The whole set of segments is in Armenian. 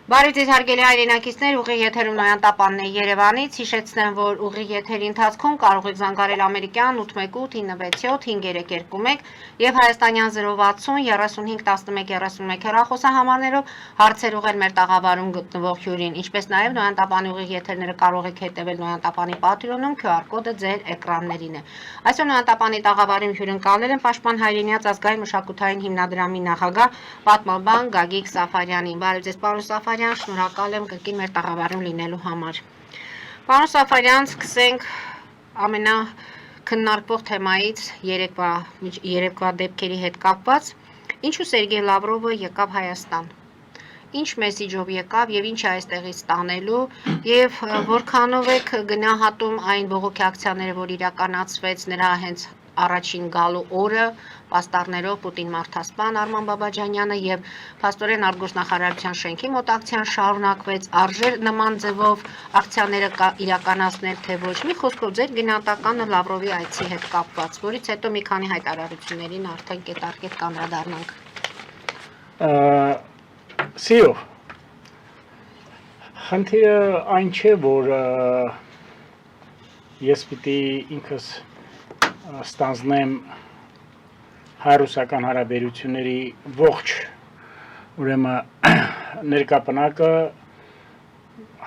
Բարև ձեզ հարգելի հայրենակիցներ, ուղիղ եթերում Նոյան Տապանն է Երևանից, հիշեցնեմ, որ ուղիղ եթերի ընթացքում կարող եք զանգարել ամերիկյան 818-971-321 և հայաստանյան 060 35 11 31 հեռախոսահամարներով հարցեր ուղղել մեր տաղավարում գտնվող հյուրին, ինչպես նաև Նոյան Տապանի ուղիղ եթերները կարող եք հետևել Նոյան Տապանի Patreon-ում, QR կոդը ձեր էկրաններին է։ Այսօր Նոյան Տապանի տաղավարում հյուրընկալել են Պաշտպան հայրենիաց ազգային մշակութային հիմնադրամի նախագահ պատմաբան Գագիկ Սաֆարյանին։ Բարև ձեզ, պարոն Սաֆարյան, շնորհակալ եմ կրկին մեր տաղավարում լինելու համար։ Պարոն Սաֆարյան, սկսենք ամենաքննարկվող թեմայից երեկվա դեպքերի հետ կապված։ Ինչու Սերգեյ Լավրովը եկավ Հայաստան։ Ինչ մեսիջով եկավ եւ ինչ է այստեղից ստանելու եւ որքանով եք գնահատում այն բողոքի ակցիաները, որ իրականացվեց նրա հենց առաջին գալու օրը պաստառներով Պուտին մարդասպան Արման Բաբաջանյանը եւ փաստորեն արտգործնախարարության շենքի մոտ ակցիան շարունակվեց, արժեր նման ձևով ակցիաները իրականացնել թե ոչ։ Մի խոսքով ձեր գնահատականը Լավրովի այցի հետ կապված, որից հետո մի քանի հայտարարություններին արդեն կետարկետ կանդրադառնանք։ Սիրո, խնդիրը այն չէ, որ ես պիտի ինքս ստանձնեմ հայ-ռուսական հարաբերությունների ողջ ներկապնակը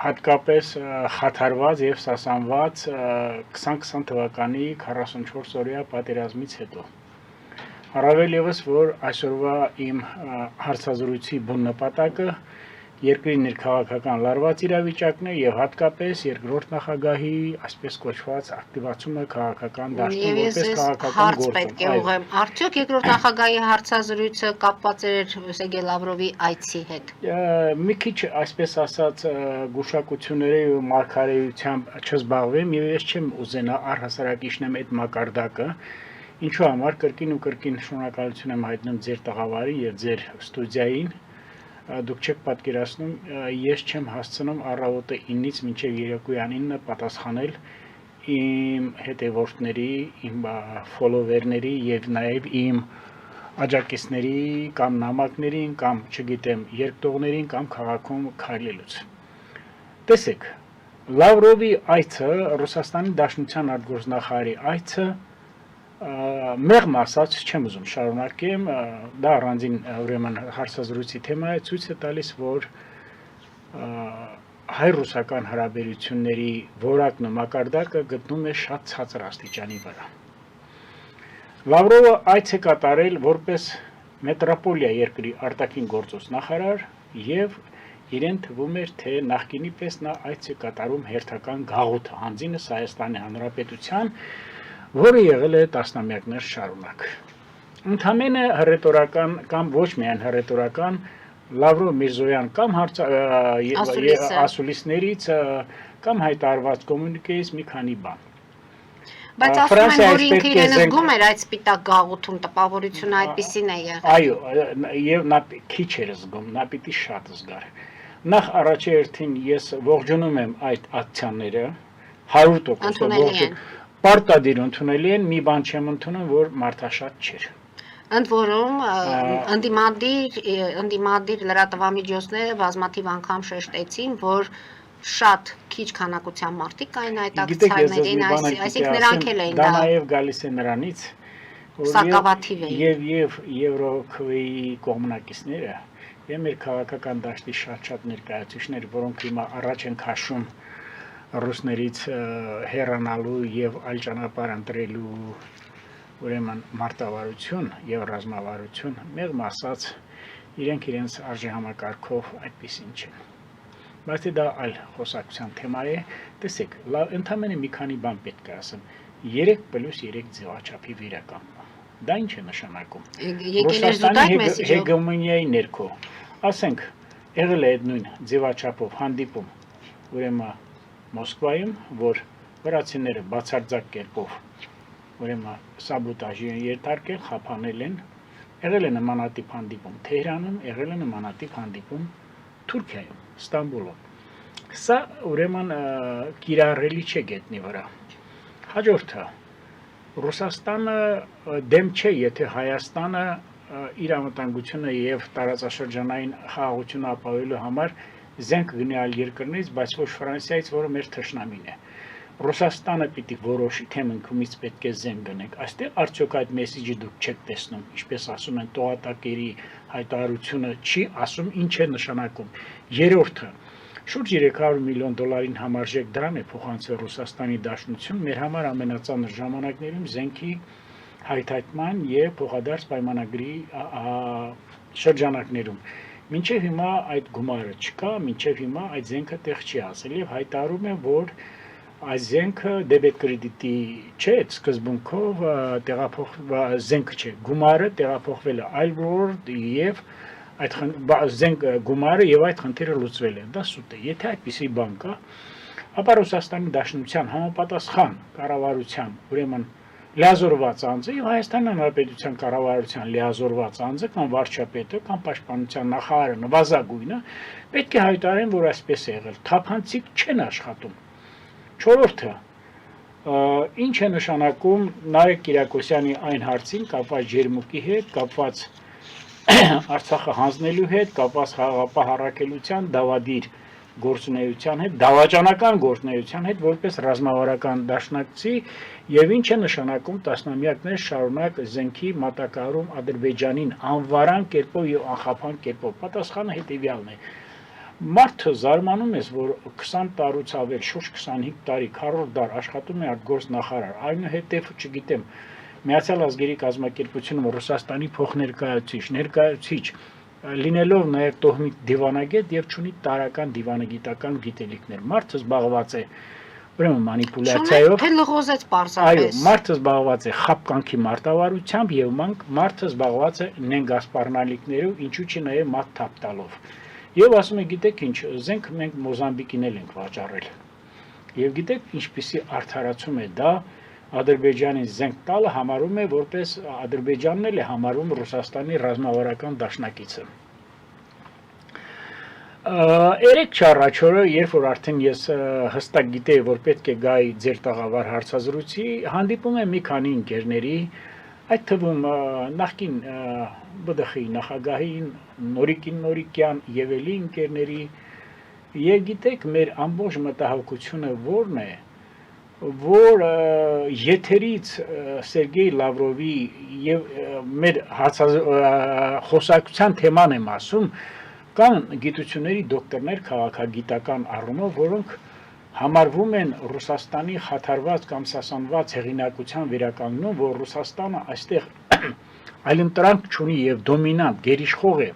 հատկապես խաթարված և սասանված 2020 թվականի 44-օրյա պատերազմից հետո։ Առավել ևս, որ այսօրվա իմ հարցազրույցի բուն նպատակը երկրի ներքաղաքական լարված իրավիճակն է եւ հատկապես երկրորդ նախագահի այսպես կոչված ակտիվացումը քաղաքական դաշտում որպես քաղաքական գործոն։ Պետք է ուղղեմ, արդյոք երկրորդ նախագահի հարցազրույցը կապված էր Սերգեյ Լավրովի այցի հետ։ Մի քիչ այսպես ասած գուշակությունների ու մարգարեությամբ չզբաղվեմ եւ ես չեմ ուզենա առհասարակ իջնեմ այդ մակարդակը, ինչու համար կրկին ու կրկին շնորհակալություն եմ հայտնում ձեր տաղավարին եւ ձեր ստուդիային։ Դուք չեք պատկերացնում, ես չեմ հասցնում առավոտը 9-ից մինչև երեկոյան 9 պատասխանել իմ հետևորդների, իմ ֆոլովերների եւ նաեւ իմ աջակիցների կամ նամակներին կամ չգիտեմ երկտողներին կամ քաղաքում քայլելուց։ Տեսեք, Լավրովի այցը, Ռուսաստանի Դաշնության արտգործնախարարի այցը մեղմ ասած չեմ ուզում շարունակեմ, դա առանձին ուրեմն հարցազրույցի թեմա է, ցույց է տալիս, որ հայ-ռուսական հարաբերությունների որակն ու մակարդակը գտնում է շատ ցածր աստիճանի վրա։ Լավրովը այց է կատարել որպես մետրոպոլիա երկրի արտաքին գործոս նախարար եւ իրեն թվում էր, թե նախկինի պես նա այց է կատարում հերթական գաղութ անձինս Հայաստանի Հանրապետության, որը եղել է տասնամյակներ շարունակ։ Ընդամենը հռետորական կամ ոչ միայն հռետորական Լավրով Միրզոյան կամ ասուլիսներից կամ հայտարարված կոմունիկեից մի քանի բան։ Բայց ասում են, որ ինքը իրեն զգում էր այդ սպիտակ գաղութում, տպավորությունը այդպիսին է եղել։ Այո, եւ նա քիչ էր զգում, նա պիտի շատ զգար։ Նախ առաջերտին ես ողջունում եմ այդ ակցիաները 100%։ Պարտադիր ընդունելի են, մի բան չեմ ընդունում, որ մարդաշատ չէր։ Ընդ որում, ընդդիմադիր լրատվամիջոցները բազմաթիվ անգամ շեշտեցին, որ շատ քիչ քանակության մարդիկ կային այդ ակցիաներին, այսինքն նրանք էլ էին դա նաև գալիս է նրանից, սակավաթիվ էին եւ Եվրոքվեի կողմնակիցները եւ մեր քաղաքական դաշտի շատ ներկայացուցիչներ, որոնք հիմա առաջ են քաշում ռուսներից հեռանալու եւ այլ ճանապարհ ընտրելու ուրեմն մարտավարություն եւ ռազմավարություն, մեղմ ասած, իրենց արժեհամակարգով այդպեսին չեն։ Բայց դա այլ խոսակցության թեմա է։ Տեսեք, ընդամենը մի քանի բան պետք է ասեմ։ 3+3 ձևաչափի վերականգնում։ Դա ինչ է նշանակում։ Ռուսաստանի հեգեմոնիայի ներքո, ասենք, եղել է այդ նույն ձևաչափով հանդիպում, ուրեմն Մոսկվայում, որ վրացիները բացարձակ կերպով ուրեմն սաբոտաժի են ենթարկել, խափանել են, եղել է նմանատիպ հանդիպում Թեհրանում, եղել է նմանատիպ հանդիպում Թուրքիայում, Ստամբուլում։ Սա ուրեմն կիրառելի չէ գետնի վրա։ Հաջորդը Ռուսաստանը դեմ չէ, եթե Հայաստանը իր անվտանգությունը եւ տարածաշրջանային խաղաղությունը ապահովելու համար զենք գնի այլ երկրներից, բայց ոչ Ֆրանսիայից, որը մեր թշնամին է։ Ռուսաստանը պիտի որոշի, թե մենք ումից պետք է զենք գնենք։ Այստեղ արդյոք այդ մեսիջը դուք չեք տեսնում, ինչպես ասում են տոհատակերի հայտարարությունը չի ասում ինչ է նշանակում։ Երրորդը շուրջ 300 միլիոն դոլարին համարժեք դրամ է փոխանցել Ռուսաստանի Դաշնություն մեր համար ամենածանր ժամանակներում զենքի հայթայթման եւ փոխադարձ պայմանագրի շրջանակներում։ Մինչև հիմա այդ գումարը չկա, մինչև հիմա այդ զենքը տեղ չի ասել եւ հայտարարում է, որ այս զենքը դեբետ կրեդիտի չէ, սկզբունքով զենքը չէ, գումարը տեղափոխվել է այլ որդ եւ այդ զենք գումարը եւ այդ խնդիրը լուծվել է։ Դա սուտ է։ Եթե այդպիսի բան կա, ապա Ռուսաստանի Դաշնության համապատասխան կառավարության, ուրեմն լիազորված անձը եւ Հայաստանի Հանրապետության կառավարության լիազորված անձը կամ վարչապետը կամ պաշտպանության նախարարը նվազագույնը պետք է հայտարարեն, որ այսպես է եղել։ Թափանցիկ չեն աշխատում։ Չորրորդը ինչ է նշանակում Նարեկ Կիրակոսյանի այն հարցին կապված ջերմուկի հետ, կապված Արցախը հանձնելու հետ, կապված խաղաղապահ առաքելության դավադիր գործունեության հետ, դավաճանական գործունեության հետ, որպես ռազմավարական դաշնակցի եւ ինչ է նշանակում տասնամյակներ շարունակ զենքի մատակարարում Ադրբեջանին անվարան կերպով եւ անխափան կերպով։ Պատասխանը հետեւյալն է։ Մարդը զարմանում ես, որ 20 տարուց ավել, շուրջ 25 տարի, 40 դար աշխատում է արտգործնախարար, այնուհետև, չգիտեմ, Միացյալ ազգերի կազմակերպությունում Ռուսաստանի ներկայացուցիչ, լինելով նաև տոհմիկ դիվանագետ եւ չունի տարական դիվանագիտական գիտելիքներ։ Մարդը զբաղված է ուրեմն մանիպուլյացիայով, թե լղոզեց պարզապես։ Այո, մարդը զբաղված է խապկանքի մարտավարությամբ եւ մարդը զբաղված է նենգասպառնալիքներով, ինչու՞ չի նաև մատ թափ տալով։ Եվ ասում է, գիտեք ինչ, զենք մենք Մոզամբիկին էլ ենք վաճառել։ Եվ գիտեք ինչպիսի արդարացում է դա Ադրբեջանի զենք տալը համարում է, որպես Ադրբեջանն էլ է համարում Ռուսաստանի ռազմավարական դաշնակիցը։ Երեք առաջ օրը, երբ որ արդեն ես հստակ գիտեի, որ պետք է գայի ձեր տաղավար հարցազրույցի, հանդիպում եմ մի քանի ընկերների, այդ թվում նախկին ԲԴԽ-ի նախագահին, Նորիկին Նորիկյան եւ էլի ընկերների, եւ գիտեք, մեր ամբողջ մտահոգությունը որն է, որ եթերից Սերգեյ Լավրովի եւ մեր խոսակցության թեման եմ ասում, կան գիտությունների դոկտորներ քաղաքագիտական առումով, որոնք համարվում են Ռուսաստանի խաթարված կամ սասանված հեղինակության վերականգնում, որ Ռուսաստանը այստեղ այլընտրանք չունի եւ դոմինանտ գերիշխող է։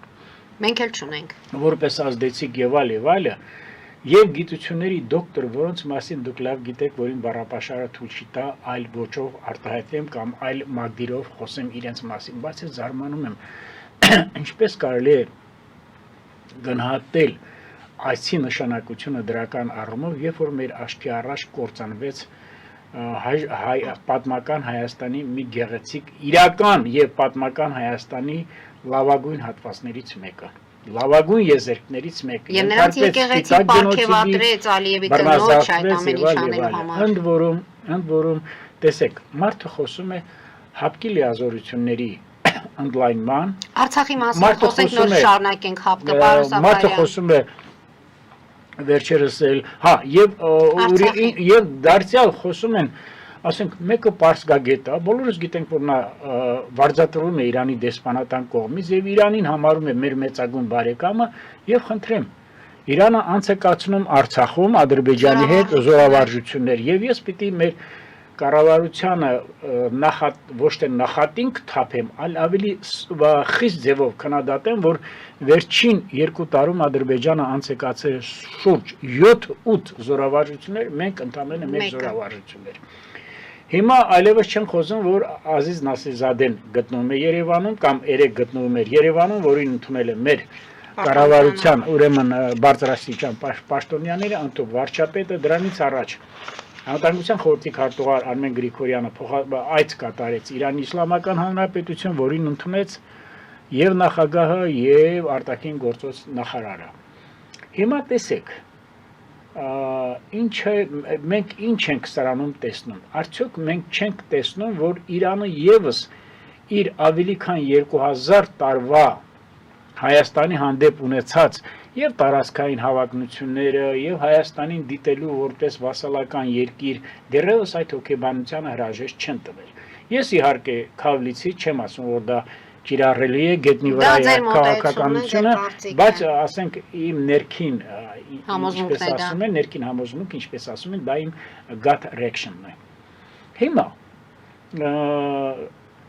Մենք էլ չունենք։ Որպես ազդեցիկ եւ այլը, եւ գիտությունների դոկտոր, որոնց մասին դուք լավ գիտեք, որին բառապաշարը թույլ չի տա այլ ոճով արտահայտեմ կամ այլ մագդիրով խոսեմ իրենց մասին, բայց ես զարմանում եմ, ինչպես կարելի է գնահատել այսի նշանակությունը դրական առումով, երբ որ մեր աչքի առաջ կործանվեց պատմական Հայաստանի մի գեղեցիկ իրական եւ պատմական Հայաստանի լավագույն հատվածներից մեկը, լավագույն եզերքներից մեկը։ Եվ նրանց եկեղեցի պարգևատրեց Ալիևի կնոջ այդ ամեն ինչ անելու համար։ Ընդ որում, տեսեք, մարդը խոսում է հապկի լիազորությունների ընդլայնման։ Արցախի մասին խոսենք, նոր շարունակենք հապկը, պարոն Սաֆարյան։ Մարդը խոսում է վերջերս էլ, եւ դարձյալ խոսում են, ասենք, մեկը պարսկագետ է, բոլորս գիտենք, որ նա վարձատրվում է Իրանի դեսպանատան կողմից եւ Իրանին համարում է մեր մեծագույն բարեկամը եւ խնդրեմ, Իրանը անց է կացնում Արցախում Ադրբեջանի հետ զորավարժություններ եւ ես պիտի մեր կառավարությանը ոչ թե նախատինք թափեմ, այլ ավելի խիստ ձևով քննադատեմ, որ վերջին 2 տարում Ադրբեջանը անց է կացել շուրջ 7-8 զորավարժություններ, մենք ընդամենը 1 զորավարժություններ։ Հիմա այլևս չեն խոսում, որ Ազիզ Նասիրզադեն գտնվում է Երևանում կամ երեք գտնվում էր Երևանում, որին ընդունել է մեր կառավարության, ուրեմն բարձրաստիճան պաշտոնյաները, ընդհանուր վարչապետը, դրանից առաջ Անվտանգության խորհրդի քարտուղար Արմեն Գրիգորյանը այց կատարեց Իրանի Իսլամական Հանրապետություն, որին ընդունեց եւ նախագահը եւ արտաքին գործոց նախարարը։ Հիմա տեսեք, մենք ինչ ենք սրանում տեսնում։ Արդյոք մենք չենք տեսնում, որ Իրանը եւս իր ավելի քան 2000 տարվա Հայաստանի հանդեպ ունեցած եւ տարածքային հավակնությունները եւ Հայաստանին դիտելու որպես վասալական երկիր դեռևս այդ հոգեբանությանը հրաժեշտ չեն տվել։ Ես իհարկե Քավլիցի չեմ ասում, որ դա կիրառելի է գետնի վրա քաղաքականությունը, բայց ասենք իմ ներքին ինչպես ասում են, ներքին համոզմունք, ինչպես ասում են, դա իմ gut reaction-ն է։ Հիմա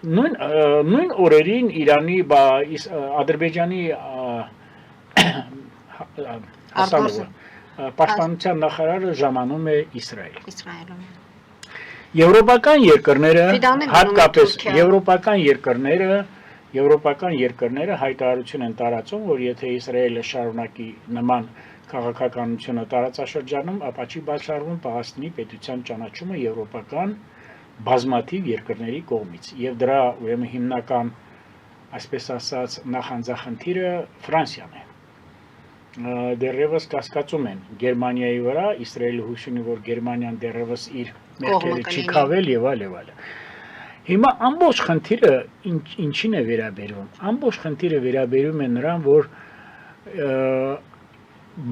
նույն օրերին Իրանի Ադրբեջանի պաշտպանության նախարարը ժամանում է Իսրայելում։ Եվրոպական երկրները, հատկապես եվրոպական երկրները հայտարարություն են տարածում, որ եթե Իսրայելը շարունակի նման քաղաքականությունը տարածաշրջանում, ապա չի բացառվում Պաղեստինի պետության ճանաչումը եվրոպական բազմաթիվ երկրների կողմից։ Եվ դրա ուրեմն հիմնական, այսպես ասած, նախանձախնդիրը Ֆրանսիան է։ Դեռևս կասկածում են Գերմանիայի վրա, Իսրայելը հույս ունի, որ Գերմանիան դեռևս իր մեղքերը չի քավել եւ այլ։ Հիմա ամբողջ խնդիրը ինչին է վերաբերում։ Ամբողջ խնդիրը վերաբերում է նրան, որ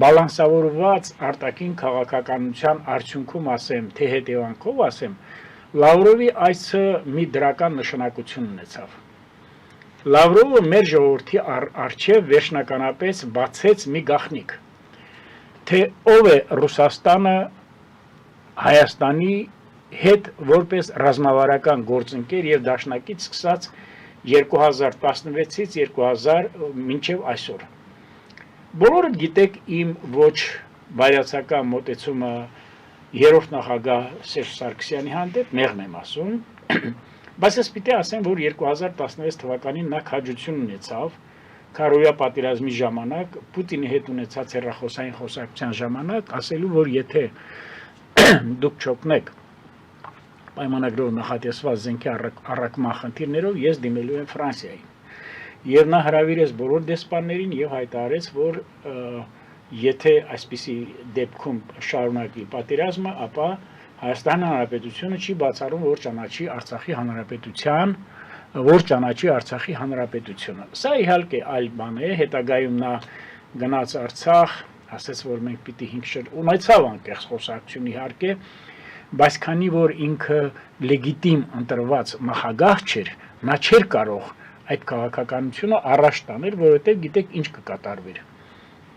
բալանսավորված արտաքին քաղաքականության արդյունքում ասեմ, թե հետևանքով ասեմ, Լավրովի այսը մի դրական նշանակություն ունեցավ։ Լավրովը մեր ժողովրդի առջև վերջնականապես բացեց մի գաղտնիք, թե ով է Ռուսաստանը Հայաստանի հետ որպես ռազմավարական գործընկեր եւ դաշնակից սկսած 2016-ից 2000 մինչև այսօր։ Բոլորդ գիտեք իմ ոչ բայացական մոտեցումը երրորդ նախագահ Սերժ Սարգսյանի հանդեպ, մեղմ եմ ասում, բայց ես պիտի ասեմ, որ 2016 թվականին նա քաջություն ունեցավ Քարոյա պատերազմի ժամանակ, Պուտինի հետ ունեցած հեռախոսային խոսակցության ժամանակ, ասելու, որ եթե դուք չօգնեք պայմանագրով նախատեսված զենքի առաքման խնդիրներով, ես դիմելու եմ Ֆրանսիային։ Եվ նա հրավիրեց բոլոր դեսպաններին եւ հայտարարեց, որ եթե այսպիսի դեպքում շարունակի պատերազմը, ապա Հայաստանի Հանրապետությունը չի բացառում, որ ճանաչի Արցախի Հանրապետությունը։ Սա իհարկե այլ բան է, հետագայում նա գնաց Արցախ, ասաց, որ մենք պիտի 5 ունեցավ անկեղծ խոսակցություն իհարկե, բայց քանի որ ինքը լեգիտիմ ընտրված նախագահ չէր, նա չէր կարող այդ քաղաքականությունը առաջ տանել, որովհետև գիտեք ինչ կկատարվեր։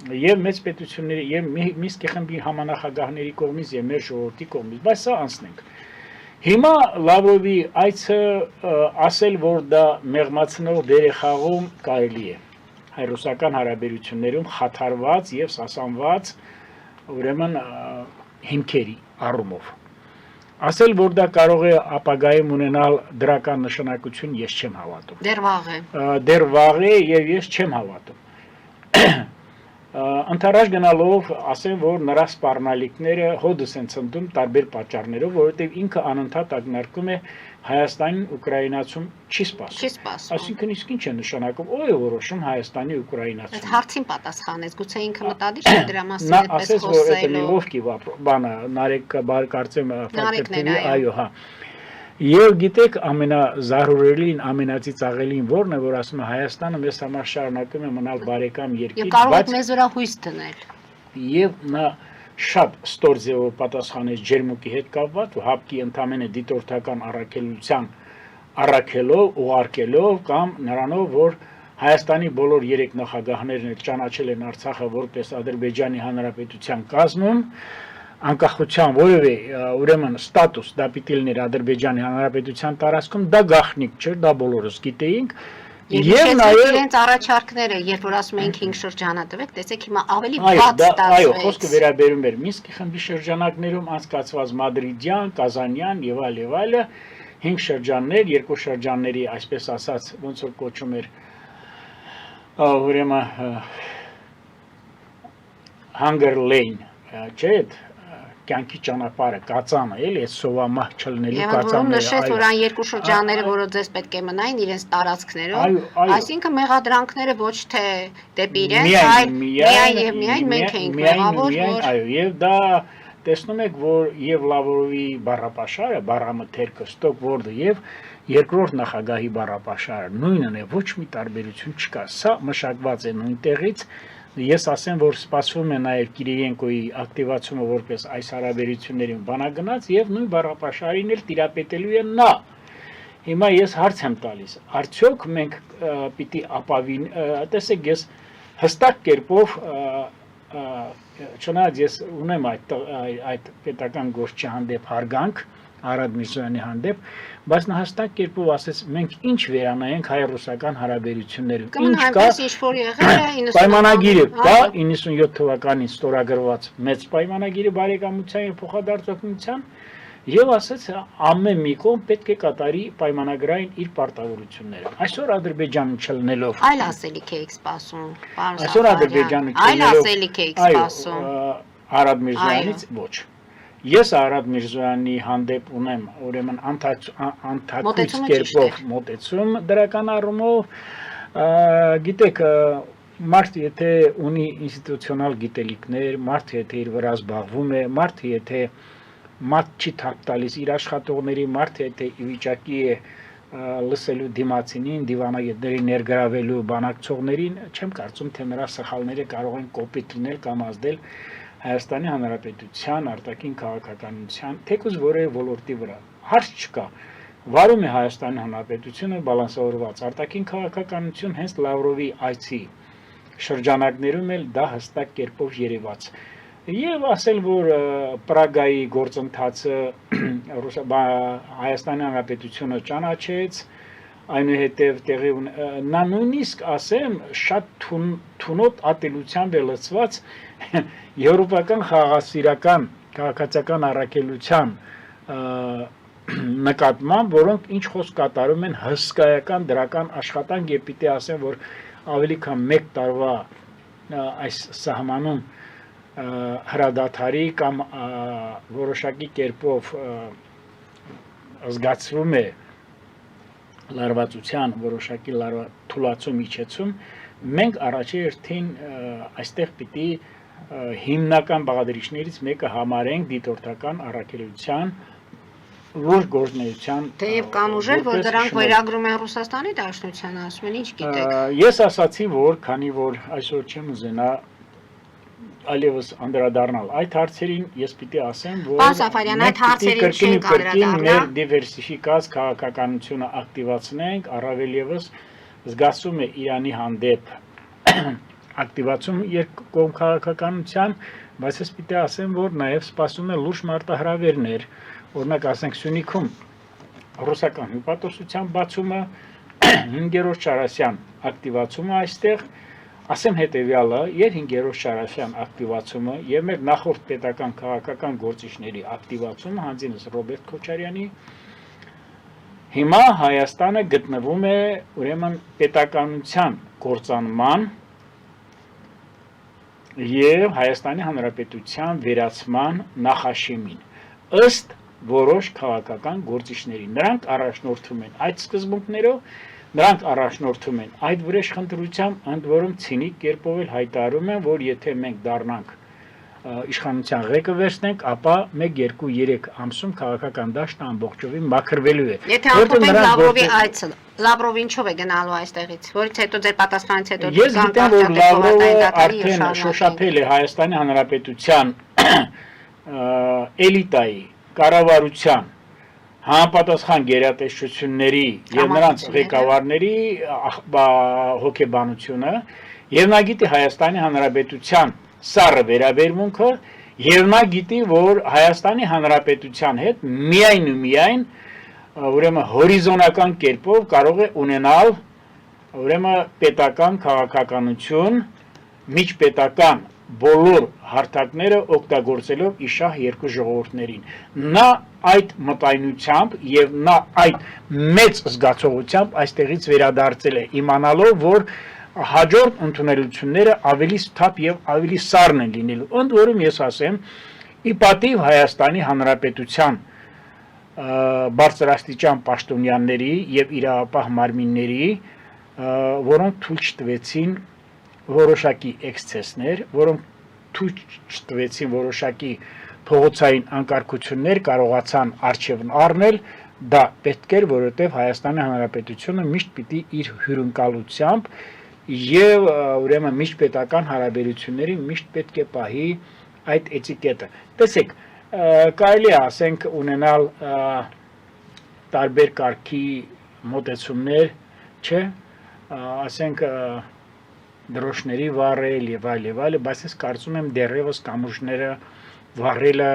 Եվ մեծ պետությունների եւ Մինսկի խմբի համանախագահների կողմից եւ մեր ժողովրդի կողմից, բայց սա անցնենք։ Հիմա Լավրովի այցը ասել, որ դա մեղմացնող դեր է խաղում, կարելի է հայ-ռուսական հարաբերություններում խաթարված եւ սասանված ուրեմն հիմքերի առումով։ Ասել, որ դա կարող է ապագայում ունենալ դրական նշանակություն, ես չեմ հավատում։ Դեռ վաղ է եւ ես չեմ հավատում։ Ընթരാճ գնալով ասեմ, որ նրա սպառնալիքները հոդս են ցնդում տարբեր պատճառներով, որովհետև ինքը անընդհատ ակնարկում է Հայաստանին ուկրաինացում չի սպասում։ Այսինքն իսկ ինչ է նշանակում, ով է որոշում Հայաստանի ուկրաինացումը։ Այդ հարցին պատասխանեց, գուցե ինքը մտադիր է դրա մասին այդպես խոսելու։ Այո, հա։ Եվ գիտեք ամենազարուրելին, ամենածիծաղելին որն է, որ ասում է Հայաստանը մեզ համար շարունակում է մնալ բարեկամ երկիր, եւ կարող է մեզ վրա հույս դնել։ Եվ նա շատ ստոր ձևով պատասխանեց ջերմուկի հետ կապված, հապկի ընդամենը դիտորդական առաքելության առաքելով, ուղարկելով կամ նրանով, որ Հայաստանի բոլոր 3 նախագահներն ճանաչել են Արցախը որպես Ադրբեջանի Հանրապետության կազմում, անկախության որևէ ուրեմն ստատուս դա պիտի լիներ Ադրբեջանի Հանրապետության տարածքում, դա գաղտնիք չէր, դա բոլորս գիտեինք։ Եվ նաև իրենց առաջարկները, երբ որ ասում էինք 5 շրջանա տվեք, տեսեք հիմա ավելի բաց ստացվեց։ Այո, խոսքը վերաբերում էր Մինսկի խմբի շրջանակներում անցկացված Մադրիդյան, Կազանյան եւ այլը 5 շրջաններ, 2 շրջանների, այսպես ասած, ոնց որ կոչում էր ուրեմն Hunger Lane, չէ՞, կյանքի ճանապարհը, կածանը, էլի, այս սովամահ չլնելու կածանները։ Եվ նշեց, որ այն 2 շրջանները, որոնց ձեզ պետք է մնային իրենց տարածքներով, այսինքն մեղադրանքները ոչ թե դեպի իրենց, այլ միայն մենք էինք մեղավոր, որ այո, եւ դա տեսնում եք, որ եւ Լավրովի բառապաշարը, բառամթերքը, Ստոկվորդը եւ երկրորդ նախագահի բառապաշարը նույնն է, ոչ մի տարբերություն չկա։ Սա մշակված է նույն տեղից, Ես ասեմ, որ սպասվում է նաև Կիրիենկոյի ակտիվացումը որպես այս հարաբերություններին բանագնաց եւ նույն բառապաշարին էլ տիրապետելու է նա։ Հիմա ես հարց եմ տալիս, արդյոք մենք պիտի ապավին, տեսեք, ես հստակ կերպով չնայած ես ունեմ այդ պետական գործի հանդեպ հարգանք Արադ Միրզոյանի հանդեպ, բայց նա հստակ կերպով ասեց, մենք ինչ վերանայենք հայ-ռուսական հարաբերություններում։ Ինչ կա, պայմանագիրը կա 97 թվականին ստորագրված մեծ պայմանագիրը բարեկամության եւ փոխադարձօգնության, եւ ասեց ամեն մի կողմ պետք է կատարի պայմանագրային իր պարտավորությունները։ Այսօր Ադրբեջանը չլնելով այլ ասելիք եք սպասում, այսօր Ադրբեջանը այլ ասելիք եք սպասում Արադ Միրզոյանից ոչ։ Ես Արադ Միրզոյանի հանդեպ ունեմ ուրեմն անթակույց կերպով մոտեցում դրական առումով, գիտեք, մարդ եթե ունի ինստիտուցիոնալ գիտելիքներ, մարդ եթե իր վրա զբաղվում է, մարդ եթե մարդ չի թափ տալիս իր աշխատողների, մարդ եթե ի վիճակի է լսելու դիմացինին, դիվանագետներին ներգրավելու բանակցողներին, չեմ կարծում, թե նրա սխալները կարող են կոպիտ լինել կամ ազդել Հայաստանի Հանրապետության արտաքին քաղաքականության, թեկուզ որևէ ոլորտի վրա։ Հարց չկա։ Վարում է Հայաստանի Հանրապետությունը բալանսավորված արտաքին քաղաքականություն, հենց Լավրովի այցի շրջանակներում էլ դա հստակ կերպով երևաց։ Եվ ասել, որ Պրագայի գործընթացը Հայաստանի Հանրապետությունը ճանաչեց, այնուհետև տեղի նա նույնիսկ ասեմ շատ թունոտ ատելությամբ է լցված եվրոպական խաղաղասիրական քաղաքացիական առաքելության նկատմամբ, որոնք ինչ խոսք կատարում են հսկայական դրական աշխատանք եւ պիտի ասեմ, որ ավելի քան 1 տարվա այս սահմանում հրադադարի կամ որոշակի կերպով զգացվում է լարվածության որոշակի թուլացում իջեցում, մենք առաջի հերթին այստեղ պիտի հիմնական բաղադրիչներից մեկը համարենք դիտորդական առաքելության լուրջ գործունեության։ Թեև կան ուժեր, որ դրանք վերագրում են Ռուսաստանի Դաշնության, ասում են, ինչ գիտեք։ Ես ասացի, որ քանի որ այսօր չեմ ուզենա այլևս անդրադառնալ այդ հարցերին, ես պիտի ասեմ, որ Պարոն Սաֆարյան, այդ հարցերին չենք անդրադառնալ։ Մեր դիվերսիֆիկած քաղաքականությունը ակտիվացնենք, առավել եւս զգացում է Իրանի հանդեպ ակտիվացում երկկողմ քաղաքականության, բայց ես պիտի ասեմ, որ նաեւ սպասում է լուրջ մարտահրավերներ, օրինակ ասենք Սյունիքում ռուսական հյուպատոսության բացումը, 5-րդ Շարասյան ակտիվացումը այստեղ, ասեմ հետևյալը, եւ 5-րդ Շարասյան ակտիվացումը եւ մեր նախորդ պետական քաղաքական գործիչների ակտիվացումը, հանձինս Ռոբերտ Քոչարյանի, հիմա Հայաստանը գտնվում է ուրեմն պետականության կործանման եւ Հայաստանի Հանրապետության վերացման նախաշեմին ըստ որոշ քաղաքական գործիչների։ Նրանք առաջնորդվում են այդ սկզբունքներով, նրանք առաջնորդվում են այդ վրեժխնդրությամբ, ընդ որում ցինիկ կերպով էլ հայտարարում են, որ եթե մենք դառնանք իշխանության ղեկը վերցնենք, ապա 1-2-3 ամսում քաղաքական դաշտը ամբողջովին մաքրվելու է։ Եթե ամփոփենք Լավրովի այցը, Լավրովը ինչով է գնալու այստեղից, որից հետո ձեր պատասխանից հետո ես գիտեմ, որ Լավրովը արդեն շոշափել է Հայաստանի Հանրապետության էլիտայի, կառավարության, համապատասխան գերատեսչությունների եւ նրանց ղեկավարների հոգեբանությունը, եւ նա գիտի Հայաստանի Հանրապետության սառը վերաբերմունքը, եւ նա գիտի, որ Հայաստանի Հանրապետության հետ միայն ու միայն ուրեմն հորիզոնական կերպով կարող է ունենալ ուրեմն պետական քաղաքականություն, միջպետական բոլոր հարթակները օգտագործելով իշահ երկու ժողովուրդներին։ Նա այդ մտայնությամբ եւ նա այդ մեծ զգացողությամբ այստեղից վերադարձել է, իմանալով, որ հաջորդ ընդունելությունները ավելի սթափ եւ ավելի սառն են լինելու։ Ընդ որում ես ասեմ, ի պատիվ Հայաստանի Հանրապետության բարձրաստիճան պաշտոնյաների եւ իրավապահ մարմինների, որոնք թույլ չտվեցին որոշակի էքսցեսներ, որոնք թույլ չտվեցին որոշակի փողոցային անկարգություններ կարողացան արժևն առնել, դա պետք էր, որովհետև Հայաստանի Հանրապետությունը միշտ պիտի իր հյուրընկալությամբ եւ ուրեմն միշտ պետական հարաբերությունների միշտ պետք է պահի այդ էտիկետը։ Տեսեք, կարելի է ասենք ունենալ տարբեր կարգի մոտեցումներ, չէ, ասենք դրոշների վառել եւ այլ, բայց ես կարծում եմ դեռևս կամուրջները վառելը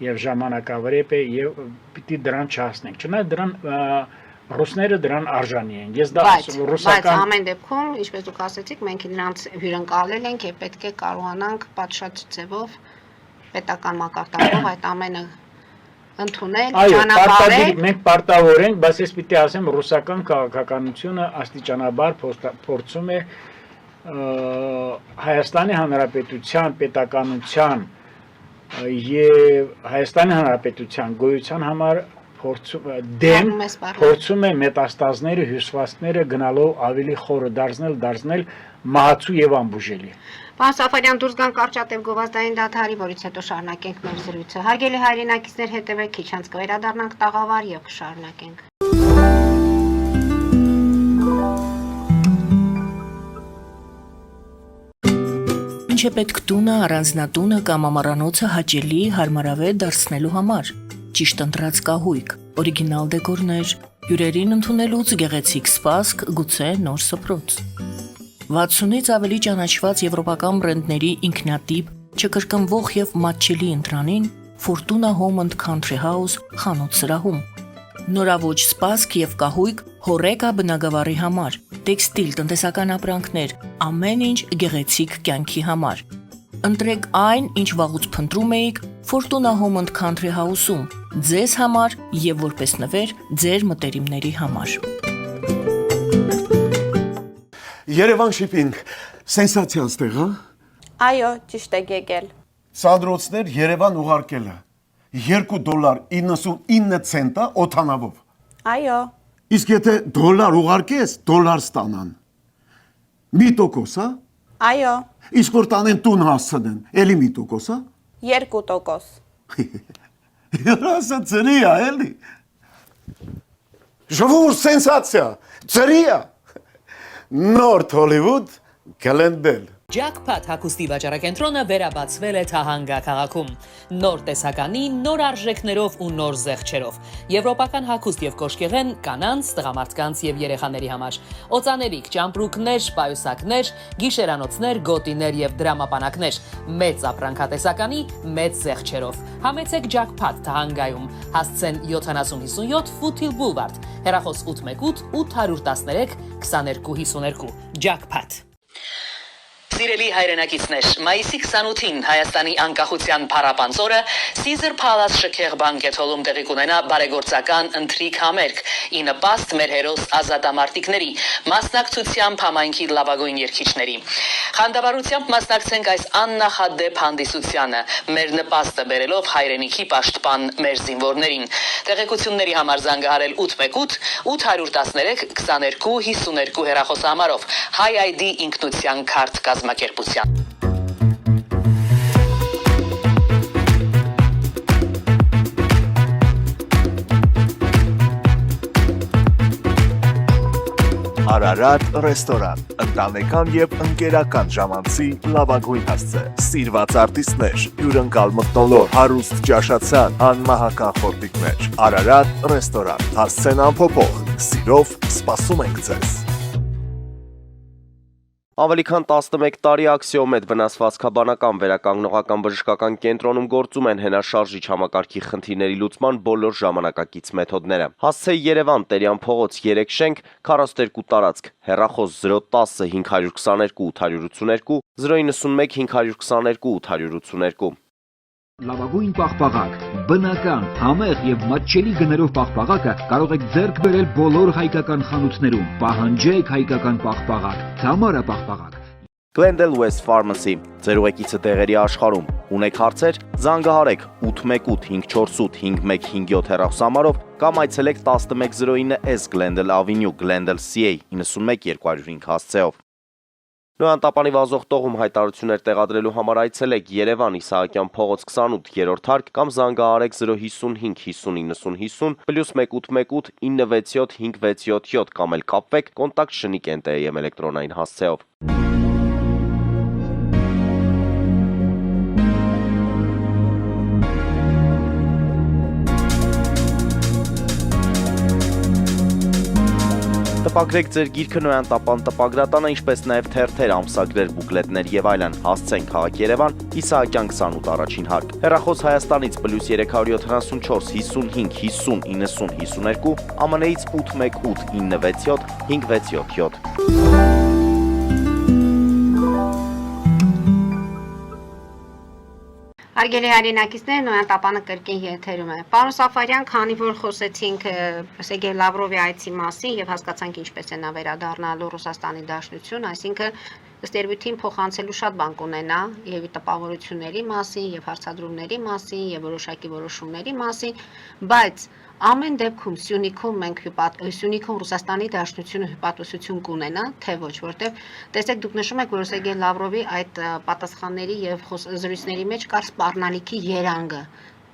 եւ ժամանակավրեպ է եւ պիտի դրան չհասնենք։ Չնայած դրան ռուսները դրան արժանի են։ Ես դա ասում բայց ամեն դեպքում, ինչպես դուք ասեցիք, մենք նրանց հյուրընկալել ենք եւ պետք է կարողանանք պատշաճ ձևով պետական մակարդակով այդ ամենը ընդունել, ճանապարհել։ Մենք պարտավոր ենք, բայց ես պիտի ասեմ, ռուսական քաղաքականությունը աստիճանաբար փորձում է Հայաստանի Հանրապետության պետականության եւ Հայաստանի Հանրապետության գոյության համար փորձում է մետաստազները, հյուսվածքները գնալով ավելի խորը դարձնել մահացու եւ անբուժելի։ Պարոն Սաֆարյան, դուրս գանք Կարճատև գովազդային դադարի, որից հետո շարունակենք մեր զրույցը։ Հարգելի հայրենակիցներ, հետևեք, քիչ անց կվերադառնանք տաղավար եւ կշարունակենք։ Ինչ է պետք տունը, առանձնատունը կամ ամառանոցը հաճելի, հարմարավետ դարձնելու համար։ Ճիշտ ընտրած կահույք, օրիգինալ դեկորներ, հյուրերին ընդունելուց գեղեցիկ սպասք, գուցե նոր սփռոց։ 60-ից ավելի ճանաչված եվրոպական բրենդների ինքնատիպ, չկրկնվող եւ մատչելի ընտրանին Fortuna Home and Country House խանութ սրահում։ Նորավոճ սպասք եւ կահույք հորեկա բնագավառի համար, տեքստիլ, տնտեսական ապրանքներ, ամեն ինչ գեղեցիկ կյանքի համար։ Ընտրեք այն, ինչ վաղուց փնտրում էիք Fortuna Home and Country House-ում, ձեզ համար եւ որպես նվեր ձեր մտերիմների համար։ Երևան շիփինգ, սենսացիա ստեղ, հա։ Այո, ճիշտ եք եկել։ Սանդրոցներ Երևան ուղարկելը $2.99 օթանավով։ Այո։ Իսկ եթե դոլար ուղարկես, դոլար ստանան։ 1%, հա։ Այո։ Իսկ որ տանեն տուն հասցնեն, էլի 1%, հա։ 2%։ Երասը ծրի է, էլի։ Ժողովուրդ սենսացիա, ծրի է։ Նորթ Հոլիվուդ Գլենդել։ Jackpot հագուստի վաճառակենտրոնը վերաբացվել է Թահանգա քաղաքում։ Նոր տեսականի, նոր արժեքներով ու նոր զեղչերով։ Եվրոպական հագուստ եւ կոշկեղեն կանանց, տղամարդկանց եւ երեխաների համար։ Օծանելիք, ճամպրուկներ, պայուսակներ, գիշերանոցներ, գոտիներ եւ դրամապանակներ։ Մեծ ապրանքատեսականի, մեծ զեղչերով։ Համեցեք Jackpot Թահանգայում։ Հասցեն 7057 Foothill Boulevard։ Հեռախոս 818 813 2252։ Jackpot։ Սիրելի հայրենակիցներ, մայիսի 28-ին Հայաստանի անկախության փառապանձ օրը Caesar Palace շքեղ բանկեթ-հոլում տեղի կունենա բարեգործական ընթրիք համերգ՝ ի նպաստ մեր հերոս ազատամարտիկների, մասնակցությամբ համայնքի լավագույն երգիչների։ Խանդավառությամբ մասնակցենք այս աննախադեպ հանդիսությանը, մեր նպաստը բերելով հայրենիքի պաշտպան մեր զինվորներին։ Տեղեկությունների համար զանգահարել 818 813 2252 հեռախոսահամարով High ID ինքնության քարտ կազմակերպության։ Արարատ ռեստորան, ընտանեկան եւ ընկերական ժամանցի լավագույն հասցե, սիրված արտիստներ, հյուրընկալ մթնոլորտ, հարուստ ճաշացան, անմահական խորտիկներ։ Արարատ ռեստորան, հասցեն անփոփոխ, սիրով սպասում ենք ձեզ։ Ավելի քան 11 տարի Աքսիոմեդ վնասվածքաբանական վերականգնողական բժշկական կենտրոնում գործում են հենաշարժիչ համակարգի խնդիրների լուծման բոլոր ժամանակակից մեթոդները։ Հասցեի Երևան, Տերյան փողոց 3 շենք, 42 տարածք, հեռախոս 010 522 882, 091 522 882։ Լավագույն պաղպաղակ, բնական, համեղ եւ մատչելի գներով պաղպաղակը կարող եք ձեռք բերել բոլոր հայկական խանութներում։ Պահանջեք հայկական պաղպաղակ, Թամարա պաղպաղակ։ Glendale West Pharmacy, ձեր ուղեկիցը տեղերի աշխարհում։ Ունեք հարցեր, զանգահարեք 818 548 5157 հեռախոսահամարով կամ այցելեք 1109 S Glendale Avenue, Glendale CA 91205 հասցեով։ Նոյան տապանի վազող տողում հայտարարություններ տեղադրելու համար այցելեք Երևան Իսահակյան փողոց 28-րդ հարկ կամ զանգահարեք 055 50 90 50 +188 967 567 կամ էլ կապվեք կոնտակտ Շնիկ.am էլեկտրոնային հասցեով։ Տպագրեք ձեր գիրքը Նոյան տապան տպագրատանը, ինչպես նաև թերթեր, ամսագրեր, բուկլետներ եւ այլն։ Հասցեն քաղաք Երևան, Իսահակյան 28 առաջին հարկ։ Հեռախոս Հայաստանից +374 55 50 90 52, ԱՄՆ-ից 818 967 567։ Հարգելի հայրենակիցներ, Նոյան տապանը կրկին եթերում է։ Պարոն Սաֆարյան, քանի որ խոսեցինք Սերգեյ Լավրովի այցի մասին եւ հասկացանք ինչպես է նա վերադառնալու Ռուսաստանի Դաշնություն, այսինքն ըստ երևույթին փոխանցելու շատ բան կունենա եւ տպավորությունների մասին, եւ հարցադրումների մասին, եւ որոշակի որոշումների մասին, բայց ամեն դեպքում Սյունիքում մենք Սյունիքում Ռուսաստանի Դաշնությունը հպատոսություն կունենա, թե ոչ, որտեղ տեսեք դուք նշում եք, որ Սերգեյ Լավրովի այդ պատասխանների եւ զրույցների մեջ կար սպառնալիքի երանգը։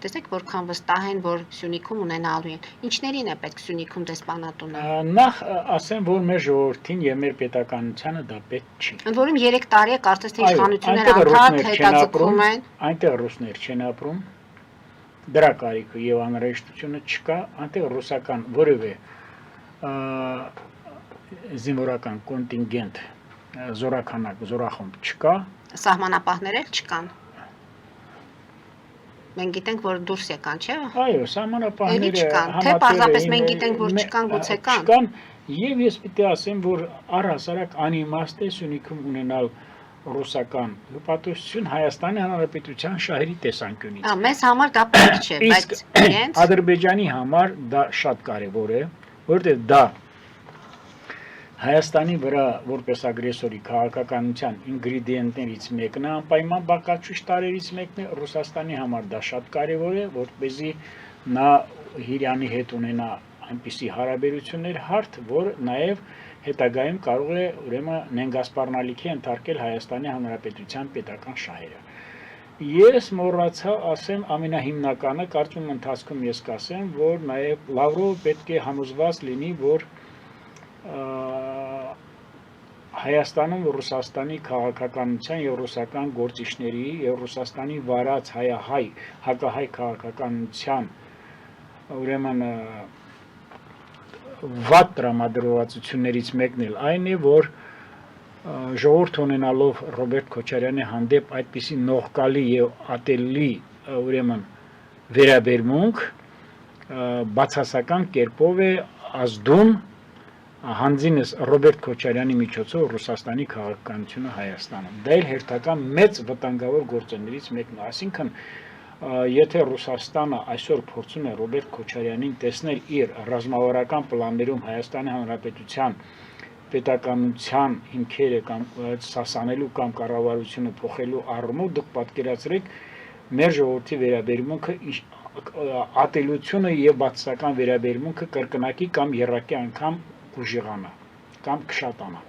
Տեսեք որքան վստահ են, որ Սյունիքում ունենալու են։ Ինչներին է պետք Սյունիքում դեսպանատունը։ Նախ ասեմ, որ մեր ժողովրդին եւ մեր պետականությանը դա պետք չի։ Ընդ որում 3 տարի է կարծես թե իշխանությունները անդադ հետաձգում են։ Այնտեղ ռուսներ չեն ապրում։ Դրա կարիքը եւ անհրաժեշտությունը չկա, այնտեղ ռուսական որևէ զինվորական կոնտինգենտ, զորաքանակ, զորախումբ չկա։ Սահմանապահներ էլ չկան։ Մենք գիտենք, որ դուրս եկան, չէ՞։ Այո, սահմանապահները չկան, թե պարզապես մենք գիտենք, որ չկան, գուցե կան։ Չկան, եւ ես պիտի ասեմ, որ առհասարակ անիմաստ է Սյունիքում ունենալ ռուսական հպատոսություն Հայաստանի Հանրապետության շահերի տեսանկյունից։ Մեզ համար դա պետք չէ, բայց իրենց Ադրբեջանի համար դա շատ կարևոր է, որովհետեւ դա Հայաստանի վրա որպես ագրեսորի քաղաքականության ինգրեդիենտներից մեկն է, անպայման բաղկացուցիչ տարրերից մեկն է, Ռուսաստանի համար դա շատ կարևոր է, որպեսզի նա Իրանի հետ ունենա այնպիսի հարաբերություններ հարթ, որ նաև հետագայում կարող է ուրեմն նենգասպառնալիքի ենթարկել Հայաստանի Հանրապետության պետական շահերը։ Ես մոռացա ասեմ ամենահիմնականը, կարծում եմ ընթացքում ես կասեմ, որ նաև Լավրովը պետք է համոզված լինի, որ Հայաստանում Ռուսաստանի քաղաքականության եւ ռուսական գործիչների եւ Ռուսաստանի վարած հայահայ հակահայ քաղաքականության ուրեմն վատ տրամադրվածություններից մեկն էլ այն է, որ ժողովուրդ ունենալով Ռոբերտ Քոչարյանի հանդեպ այդպիսի նողկալի եւ ատելի ուրեմն վերաբերմունք բացասական կերպով է ազդում հանձինս Ռոբերտ Քոչարյանի միջոցով Ռուսաստանի քաղաքականությունը Հայաստանում։ Դա էլ հերթական մեծ վտանգավոր գործոններից մեկն է, այսինքն եթե Ռուսաստանը այսօր փորձում է Ռոբերտ Քոչարյանին տեսնել իր ռազմավարական պլաններում Հայաստանի Հանրապետության պետականության հիմքերը կամ սասանելու կամ կառավարությունը փոխելու առումով, դուք պատկերացրեք մեր ժողովրդի վերաբերմունքը ատելությունը եւ բացասական վերաբերմունքը կրկնակի կամ եռակի անգամ ուժեղանա կամ կշատանա։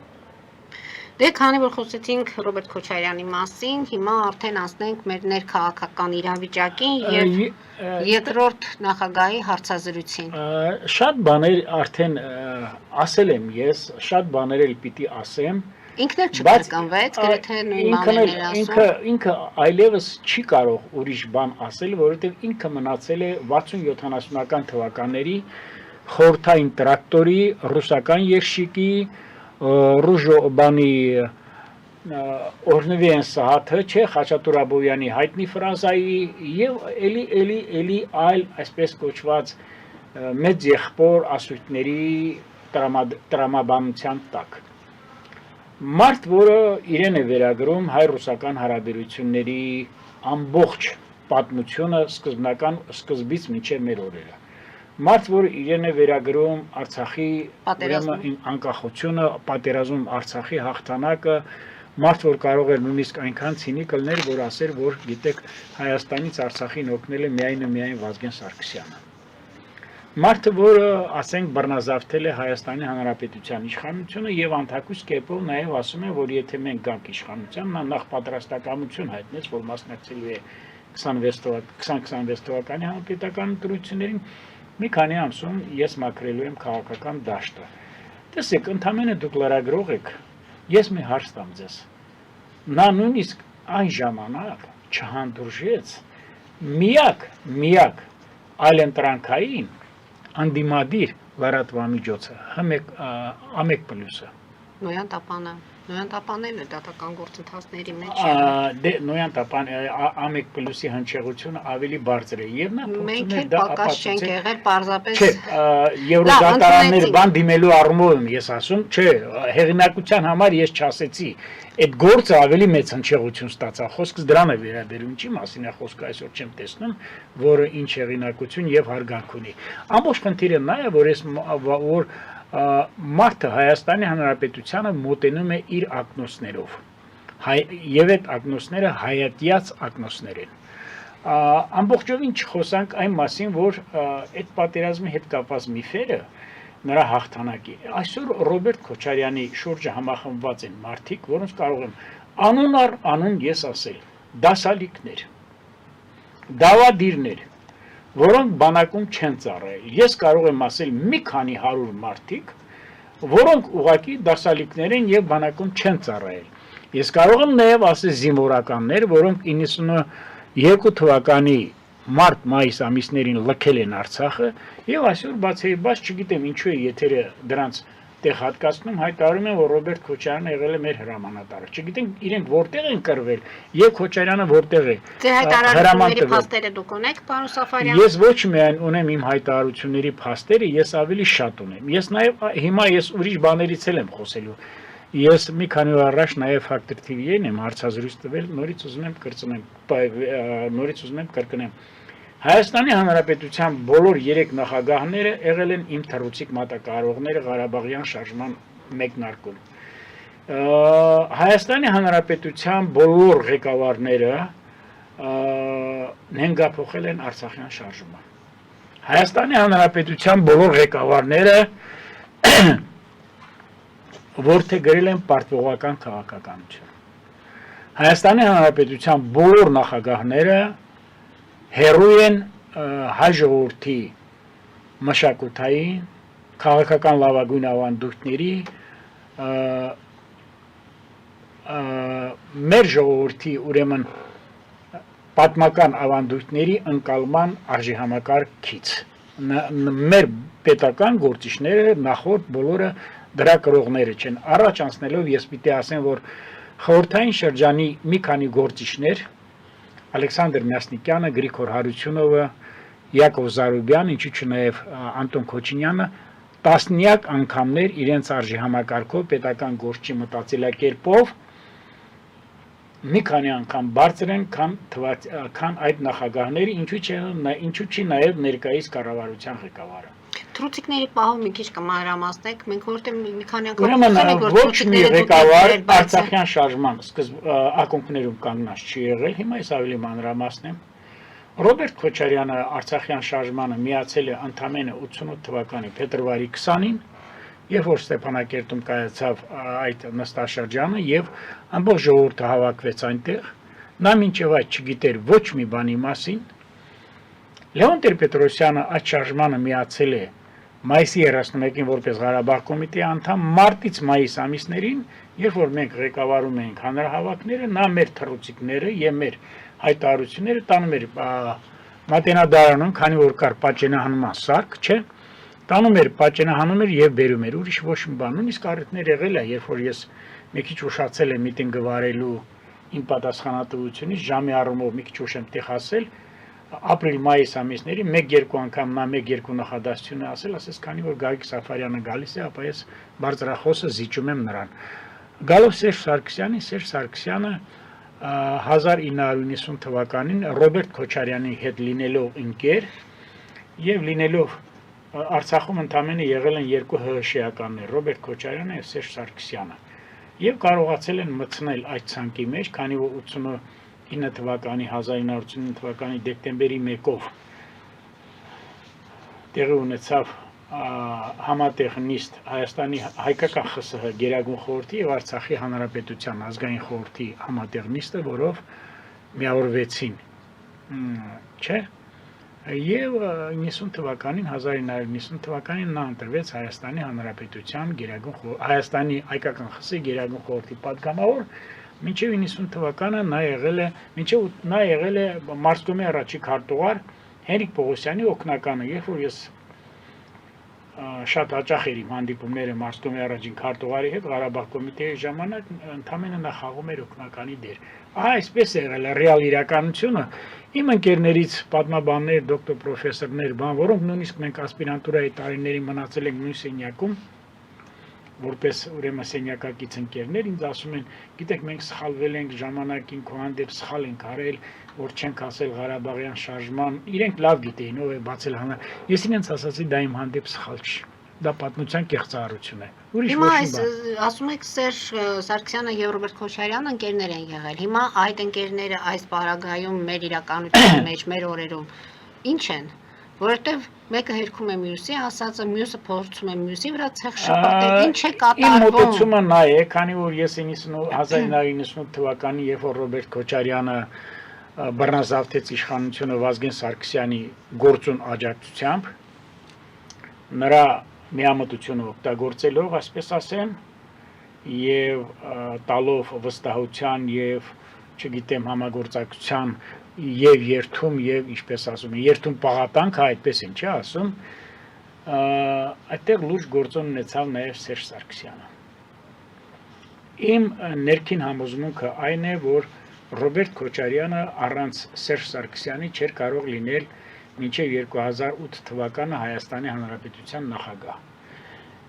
Դե քանի որ խոսեցինք Ռոբերտ Քոչարյանի մասին, հիմա արդեն անցնենք մեր ներքաղաքական իրավիճակին եւ երկրորդ նախագահի հարցազրույցին։ Շատ բաներ արդեն ասել եմ ես, շատ բաներ էլ պիտի ասեմ։ Ինքն էլ չկրկնվեց, գրեթե նույն բաներն ասում։ Ինքը այլևս չի կարող ուրիշ բան ասել, որովհետեւ ինքը մնացել է 60-70-ական թվականների խորհրդային տրակտորի, ռուսական երշիկի, ռուժոբանի օրնվիեն սահաթը, չէ, Խաչատուր Աբովյանի հայտնի ֆրանսայի եւ էլի այլ այսպես կոչված մեծ եղբոր ասույթների տրամաբանության տակ։ Մարդ, որը իրեն է վերագրում հայ-ռուսական հարաբերությունների ամբողջ պատմությունը սկզբից մինչև մեր օրերը։ Մարդ, որ իրեն է վերագրում Արցախի անկախությունը, պատերազմ Արցախի հաղթանակը, մարդ, որ կարող էր նույնիսկ այնքան ցինիկ լինել, որ ասեր, որ գիտեք Հայաստանից Արցախին օգնել է միայն Վազգեն Սարգսյանը։ Մարդը, որը ասենք բռնազավթել է Հայաստանի Հանրապետության իշխանությունը եւ անթակույց կերպով նաեւ ասում է, որ եթե մենք գանք իշխանության, նա նախ պատրաստակամություն հայտնեց, որ մասնակցելու է 2026 թվականի հանրապետական ընտրություններին, մի քանի ամսում ես մաքրելու եմ քաղաքական դաշտը։ Տեսեք, ընդամենը դուք լրագրող եք, ես մի հարց տամ ձեզ։ Նա նույնիսկ այն ժամանակ չհանդուրժեց միակ այլընտրանքային անդիմադիր լրատվամիջոցը Ամեկ պլյուսը։ Նոյան տապանելն է դատական գործընթացների մեջ։ Դե նոյան տապան Ամեկ պլյուսի հնչեղությունը ավելի բարձր է եւ նա Մենք էլ պակաս չենք եղել պարզապես։ Չէ, եվրոդատարաններ բան դիմելու առումով եմ ես ասում, չէ, հեղինակության համար ես չասեցի, այդ գործը ավելի մեծ հնչեղություն ստացա, խոսքս դրան է վերաբերում, ինչի մասին է խոսքը այսօր չեմ տեսնում, որը ինչ հեղինակություն եւ հարգանք ունի։ Ամբողջ խնդիրը նա է, որ մարդը Հայաստանի Հանրապետությանը մոտենում է իր ակնոցներով, եւ այդ ակնոցները հայատյաց ակնոցներ են։ Ամբողջովին չխոսանք այն մասին, որ այդ պատերազմի հետ կապված միֆերը նրա հաղթանակի։ Այսօր Ռոբերտ Քոչարյանի շուրջը համախմբված են մարդիկ, որոնց կարող եմ անուն առ անուն ես ասել, դասալիկներ, դավադիրներ, որոնք բանակում չեն ծառայել։ Ես կարող եմ ասել մի քանի 100 մարդիկ, որոնք ուղղակի դասալիկներ են եւ բանակում չեն ծառայել։ Ես կարող եմ նաեւ ասել զինվորականներ, որոնք 92 թվականի մարտ-մայիս ամիսներին լքել են Արցախը եւ այսօր բացեիբաց չգիտեմ ինչու է եթերը դրանց տեղ հատկացնում հայտարարում են, որ Ռոբերտ Քոչարյանը եղել է մեր հրամանատարը։ Չգիտեմ իրենք որտեղ են կրվել եւ Քոչարյանը որտեղ է։ Ձեր հայտարարությունների փաստերը դուք ունեք, պարոն Սաֆարյան։ Ես ոչ միայն ունեմ իմ հայտարարությունների փաստերը, ես ավելի շատ ունեմ։ Ես նաեւ հիմա ես ուրիշ բաներից էլ եմ խոսելու։ Ես մի քանի օր առաջ նաեւ Factor TV-ին եմ հարցազրույց տվել, նորից ուզում եմ կրկնեմ։ Հայաստանի Հանրապետության բոլոր 3 նախագահները եղել են իմ թռուցիկ մատակարարողները Ղարաբաղյան շարժման մեկնարկում։ Հայաստանի Հանրապետության բոլոր ղեկավարները հենգափոխել են Արցախյան շարժումը։ Հայաստանի Հանրապետության բոլոր ղեկավարները որդեգրել են պարտվողական քաղաքականություն։ Հայաստանի Հանրապետության բոլոր նախագահները հերոյ են հայ ժողովրդի մշակութային, քաղաքական լավագույն ավանդույթների, մեր ժողովրդի ուրեմն պատմական ավանդույթների ընկալման արժեհամակարգից։ Մեր պետական գործիչները նախորդ բոլորը դրա կրողները չեն։ Առաջ անցնելով ես պիտի ասեմ, որ խորհրդային շրջանի մի քանի գործիչներ Ալեքսանդր Մյասնիկյանը, Գրիգոր Հարությունովը, Յակով Զարուբյանը, ինչու՞ չնայև Անտոն Քոչինյանը տասնյակ անգամներ իրենց արժեհամակարգով պետական գործի մտածելակերպով մի քանի անգամ բարձր են, քան այդ նախագահները, ինչու՞ չի նաև ներկայիս կառավարության ղեկավարը։ Թրուցիկների պահով մի քիչ կմանրամասնեք, մենք որտեղ մի քանի անգամ ուրեմն ոչ մի ղեկավար Արցախյան շարժման ակումբներում կանգնած չի եղել, հիմա ես ավելի մանրամասնեմ։ Ռոբերտ Քոչարյանը Արցախյան շարժմանը միացել է ընդամենը 88 թվականի փետրվարի 20-ին, երբ որ Ստեփանակերտում կայացավ այդ նստաշրջանը եւ ամբողջ ժողովուրդը հավաքվեց այնտեղ, նա մինչև այդ չգիտեր ոչ մի բանի մասին։ Լեոն Տեր-Պետրոսյանը այդ շարժմանը միացել է մայիսի 31-ին որպես Ղարաբաղ կոմիտեի անդամ, մարտից մայիս ամիսներին, երբ որ մենք ղեկավարում էինք հանրահավաքները, նա մեր թռուցիկները եւ մեր հայտարարությունները տանում էր Մատենադարանում, քանի որ կար պատճենահանման սարք, չէ, տանում էր պատճենահանում էր եւ բերում էր, ուրիշ ոչ մի բան, նույնիսկ առիթներ եղել է, երբ որ ես մի քիչ ուշացել եմ միտինգը վարելու իմ պատասխանատվությունից, ժամի առումով մի քիչ ուշ եմ տեղ ասել, ապրիլ-մայիս ամիսների 1-2 անգամ նա 1-2 նախադասություն է ասես քանի որ Գագիկ Սաֆարյանը գալիս է, ապա ես բարձրախոսը զիջում եմ նրան։ Գալով Սերժ Սարգսյանը 1990 թվականին Ռոբերտ Քոչարյանի հետ լինելով ընկեր եւ լինելով Արցախում ընդամենը եղել են 2 ՀՀՇ-ականներ Ռոբերտ Քոչարյանը եւ Սերժ Սարգսյանը եւ կարողացել են մտցնել այդ ցանկի մեջ, քանի որ 1989 թվականի դեկտեմբերի 1-ով տեղի ունեցավ համատեղ նիստ Հայաստանի հայկական ԽՍՀ Գերագույն խորհրդի եւ Արցախի Հանրապետության ազգային խորհրդի համատեղ նիստը, որով միավորվեցին, չէ՞, եւ 90 թվականին 1990 թվականին նա ընտրվեց Հայաստանի Հանրապետության Հայաստանի հայկական ԽՍՀ Գերագույն խորհրդի պատգամավոր, մինչեւ 90 թվականը նա եղել է Մարզկոմի առաջի քարտուղար Հենրիկ Պողոսյանի օգնականը, երբ որ ես շատ հաճախ էր իմ հանդիպումները Մարզկոմի առաջին քարտուղարի հետ Ղարաբաղ կոմիտեի ժամանակ ընդամենը նա խաղում էր օգնականի դեր։ Այսպես է եղել ռեալ իրականությունը։ Իմ ընկերներից պատմաբաններ, դոկտոր պրոֆեսորներ, որոնք նույնիսկ մենք ասպիրանտուրայի տարիներին մնացել ենք նույն սենյակում, որպես ուրեմն սենյակակից ընկերներ ինձ ասում են, գիտեք, մենք սխալվել ենք ժամանակին, քո հանդեպ սխալ ենք արել, որ չենք ասել Ղարաբաղյան շարժման, իրենք լավ գիտեին, ով է բացել հանր։ Ես իրենց ասացի, դա իմ հանդեպ սխալ չի։ Դա պատմության կեղծարարություն է։ Ուրիշ Հիմա ոչինչ այս բան։ ասում եք Սերժ Սարգսյանը եւ Ռոբերտ Քոչարյանը ընկերներ են եղել։ Հիմա այդ ընկերները այս պարագայում մեր իրականության մեջ, մեր օրերում ինչ են, որովհետեւ մեկը հերքում է մյուսի, ասածը մյուսը փորձում է մյուսի վրա ցեղ շպրտել, ինչ է Իմ կատարվում։ մոտեցումը նա է, քանի որ ես 1998 թվականին, երբ որ Ռոբերտ Քոչարյանը բռնազավթեց իշխանությունը Վազգեն Սարգսյանի գործուն աջակցությամբ, նրա միամտությունը օգտագործելով, այսպես ասեմ, եւ տալով վստահության եւ, չգիտեմ, համագործակցության եւ երթում եւ ինչպես ասում են, երթում պաղատանքը, այդպես են, չէ՞ ասում, այդտեղ լուրջ գործոն ունեցավ նաեւ Սերժ Սարգսյանը։ Իմ ներքին համոզմունքը այն է, որ Ռոբերտ Քոչարյանը առանց Սերժ Սարգսյանի չէր կարող լինել մինչև 2008 թվականը Հայաստանի Հանրապետության նախագահ։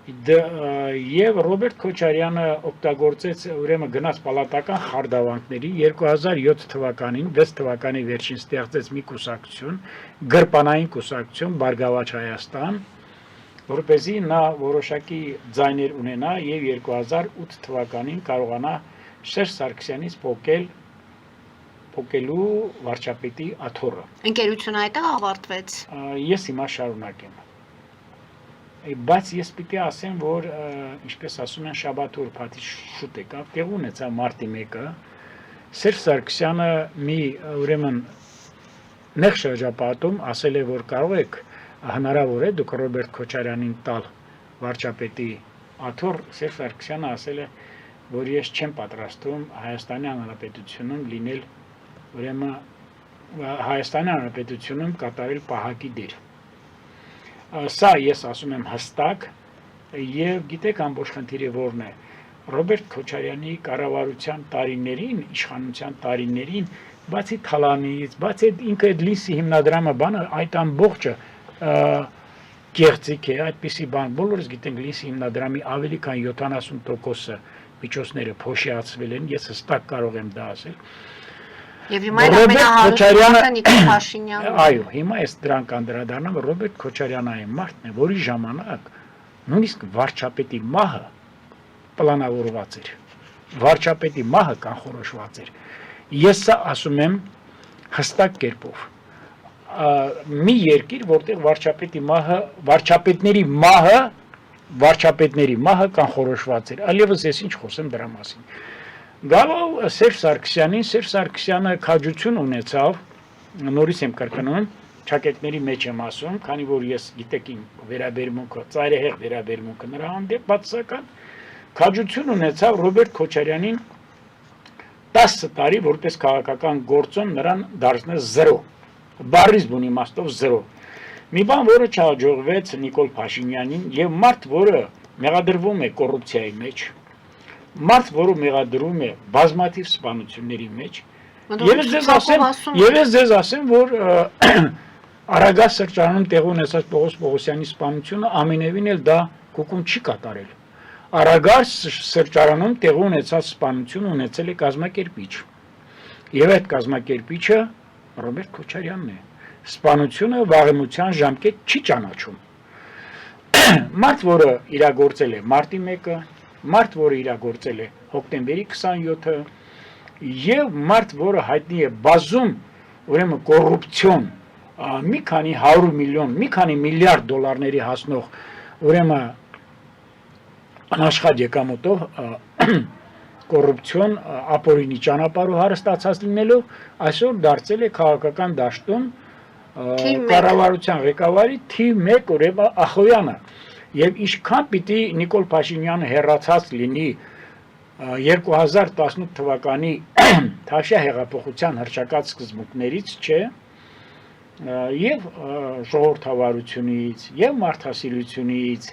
Եվ Ռոբերտ Քոչարյանը օգտագործեց ուրեմն գնաց պալատական խարդավանքների 2007 թվականին 6 թվականի վերջին ստեղծեց մի կուսակցություն, գրպանային կուսակցություն Բարգավաճ Հայաստան, որպեսզի նա որոշակի ձայներ ունենա եւ 2008 թվականին կարողանա Սերժ Սարգսյանից փոկելու վարչապետի աթոռը։ Ընկերությունը այդտեղ ավարտվեց։ Ես հիմա շարունակեմ։ Բայց ես պիտի ասեմ, որ ինչպես ասում են շաբաթօր փաթի շուտ եկավ, տեղ ունեցավ մարտի 1-ը, Սերժ Սարգսյանը մի ուրեմն նեղ շրջապատում ասել է, որ կարող եք հնարավոր է դուք Ռոբերտ Քոչարյանին տալ վարչապետի աթոռ, Սերժ Սարգսյանը ասել է, որ ես չեմ պատրաստում Հայաստանի Հանրապետությունում լինել, ուրեմն Հայաստանի Հանրապետությունում կատարել պահակի դեր։ Սա ես ասում եմ հստակ եւ գիտեք ամբողջ խնդիրը որն է Ռոբերտ Քոչարյանի կառավարության տարիներին, իշխանության տարիներին, բացի թալանից, բացի ինքը այդ լիսի հիմնադրամը բանը, այդ ամբողջը կեղծիք է, այդպիսի բան, բոլորս գիտենք լիսի հիմնադրամի ավելի քան 70%-ը միջոցները փոշիացվել են, ես հստակ կարող եմ դա ասել։ Եվ հիմա ամենահարուստը Նիկոլ Փաշինյանն։ Այո, հիմա ես դրան կանդրադառնամ, Ռոբերտ Քոչարյանը այն մարդն է, որի ժամանակ նույնիսկ վարչապետի մահը պլանավորված էր։ Վարչապետի մահը կանխորոշված էր։ Ես սա ասում եմ հստակ կերպով։ Մի երկիր, որտեղ վարչապետների մահը կանխորոշված էր։ Այլևս ես ինչ խոսեմ դրա մասին։ Գալով Սերժ Սարգսյանը քաջություն ունեցավ, նորից եմ կրկնում, ճակետների մեջ եմ ասում, քանի որ ես գիտեք իմ վերաբերմունքը, ծայրահեղ վերաբերմունքը նրա հանդեպ բացասական, քաջություն ունեցավ Ռոբերտ Քոչարյանին 10 տարի որպես քաղաքական գործոն նրան դարձնել 0, բառից բուն իմաստով 0։ Մի բան, որը չհաջողվեց Նիկոլ Փաշինյանին եւ մարդ, որը մեղադրվում է կոռուպցիայի մեջ, մարդ, որը մեղադրում է բազմաթիվ սպանությունների մեջ, եւ ես ձեզ ասեմ, որ Արագած սրճարանում տեղի ունեցած Պողոս Պողոսյանի սպանությունը ամենևին էլ դա կուկուն չի կատարել։ Արագած սրճարանում տեղի ունեցած սպանություն ունեցել է կազմակերպիչ։ Եվ այդ կազմակերպիչը Ռոբերտ Քոչարյանն է։ Սպանությունը վաղեմության ժամկետ չի ճանաչում։ Մարդ, որը իրագործել է մարտի 1-ը, մարդ, որը իրագործել է հոկտեմբերի 27-ը, եւ մարդ, որը հայտնի է բազում ուրեմն կոռուպցիոն մի քանի 100 միլիոն, մի քանի միլիարդ դոլարների հասնող ուրեմն անաշխատ եկամուտով կոռուպցիոն ապօրինի ճանապարհով հարստացած լինելով այսօր դարձել է քաղաքական դաշտում կառավարության ղեկավարի թիվ 1 ուրեմն Ախոյանը եւ ինչքան պիտի Նիկոլ Փաշինյանը հերացած լինի 2018 թվականի Թավշյա հեղափոխության հռչակած սկզբունքներից չէ եւ ժողովրդավարությունից եւ մարդասիրությունից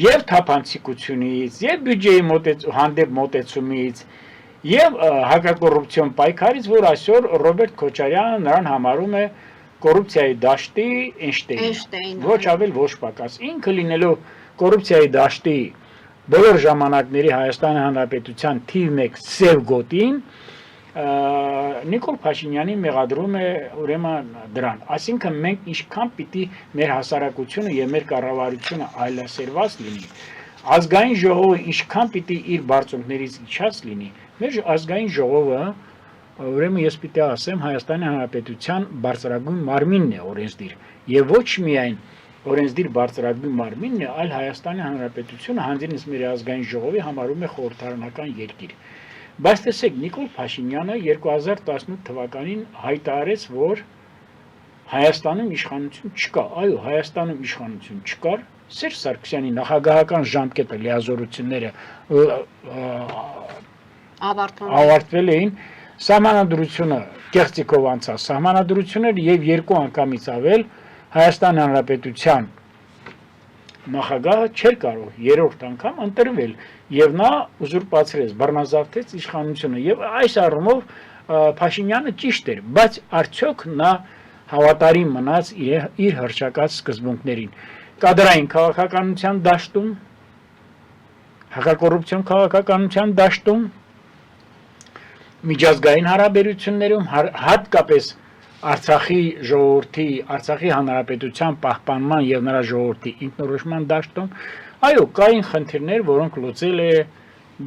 եւ թափանցիկությունից եւ բյուջեի հանդեպ մոտեցումից եւ հակակոռուպցիոն պայքարից, որ այսօր Ռոբերտ Քոչարյանը նրան համարում է կոռուպցիայի դաշտի Էյնշտեյն, ոչ ավել ոչ պակաս։ Ինքը լինելով կոռուպցիայի դաշտի բոլոր ժամանակների Հայաստանի Հանրապետության թիվ 1 սև գոտին, Նիկոլ Փաշինյանին մեղադրում է ուրեմն դրան։ Այսինքն մենք ինչքան պիտի մեր հասարակությունը եւ մեր կառավարությունը այլասերված լինի, ազգային ժողովը ինչքան պիտի իր բարձունքներից իջած լինի, մեր ազգային ժողովը ուրեմն ես պիտի ասեմ Հայաստանի Հանրապետության բարձրագույն մարմինն է օրենսդիր եւ ոչ միայն օրենսդիր բարձրագույն մարմինն է, այլ Հայաստանի Հանրապետությունը հանդինս մեր ազգային ժողովի համարում է խորհրդարանական երկիր։ Բայց տեսեք Նիկոլ Փաշինյանը 2018 թվականին հայտարարեց, որ Հայաստանում իշխանություն չկա։ Այո, Հայաստանում իշխանություն չկար։ Սերժ Սարգսյանի նախագահական ժամկետը լիազորությունները ավարտվել էին, սահմանադրությունը կեղծիքով անցավ սահմանադրություններ եւ 2 անգամից ավել Հայաստան Հանրապետության նախագահը չէր կարող 3-րդ անգամ ընտրվել եւ նա ուզուրպացրեց, բռնազավթեց իշխանությունը եւ այս առումով Փաշինյանը ճիշտ էր, բայց արդյոք նա հավատարիմ մնաց իր հռչակած սկզբունքներին։ Կադրային քաղաքականության դաշտում, հակակոռուպցիոն քաղաքականության դաշտում, միջազգային հարաբերություններում, հատկապես Արցախի ժողովրդի, Արցախի հանրապետության պահպանման եւ նրա ժողովրդի ինքնորոշման դաշտում, այո, կային խնդիրներ, որոնք լուծել է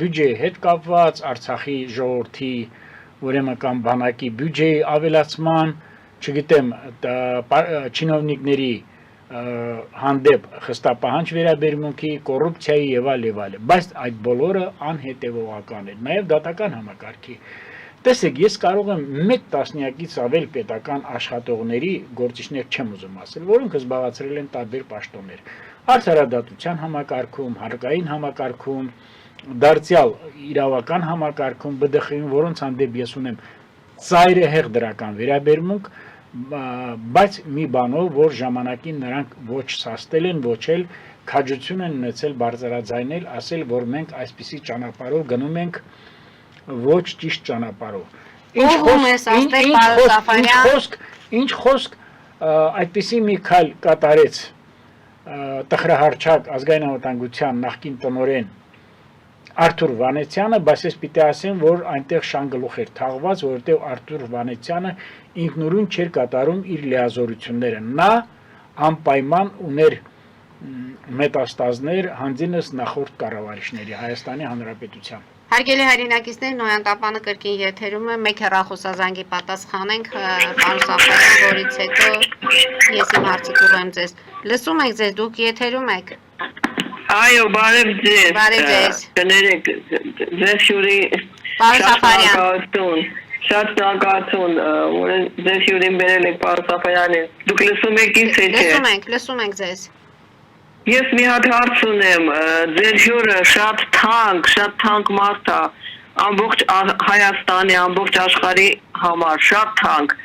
բյուջեի հետ կապված, Արցախի ժողովրդի ուրեմն կամ բանակի բյուջեի ավելացման, չգիտեմ, չինովնիկների հանդեպ խստապահանջ վերաբերմունքի, կոռուպցիայի եւ այլ, բայց այդ բոլորը անհետեւողական է, նաեւ դատական համակարգի։ Տեսեք, ես կարող եմ 1 տասնյակից ավել պետական աշխատողների գործիչներ չեմ ուզում ասել, որոնք զբաղացրել են տարբեր պաշտոններ։ Արդարադատության համակարգում, հարկային համակարգում, դարձյալ իրավական համակարգում, ԲԴԽ-ում, որոնց հանդեպ ես ունեմ ծայրահեղ դրական վերաբերմունք, բայց մի բանով, որ ժամանակին նրանք ոչ սաստել են, ոչ էլ քաջություն են ունեցել բարձրաձայնել, ասել, որ մենք այսպիսի ճանապարհով գնում ենք ոչ ճիշտ ճանապարհով։ Ինչ խոսք այդպիսի մի քայլ կատարեց տխրահարչակ ազգային անվտանգության նախկին տնօրեն Արթուր Վանեցյանը, բայց ես պիտի ասեմ, որ այնտեղ շանգլուխ էր թաղված, որովհետև Արթուր Վանեցյանը ինքնուրույն չէր կատարում իր լիազորությունները։ Նա անպայման ուներ մետաստազներ հանձինս նախորդ կառավարիչների Հայաստանի Հանրապետության։ Հարգելի հայրենակիցներ, Նոյան Տապանը կրկին եթերում է, մեկ հեռախոսազանգի պատասխանենք, պարոն Սաֆարյան, որից հետո ես իմ հարցը կուղեմ ձեզ։ Լսում ենք ձեզ, դուք եթերում եք։ Այո, բարև ձեզ։ Բարև ձեզ։ Կներեք, ձեզ հյուրի Պարոն Սաֆարյան։ Շատ շնորհակալություն, որ ձեզ հյուրին բերել եք, պարոն Սաֆարյանին։ Դուք լսում եք ինձ թե՞ Լսում ենք ձեզ։ Ես մի հատ հարց ունեմ, ձեր հյուրը շատ թանկ մարդ է, ամբողջ Հայաստանի, ամբողջ աշխարհի համար, շատ թանկ։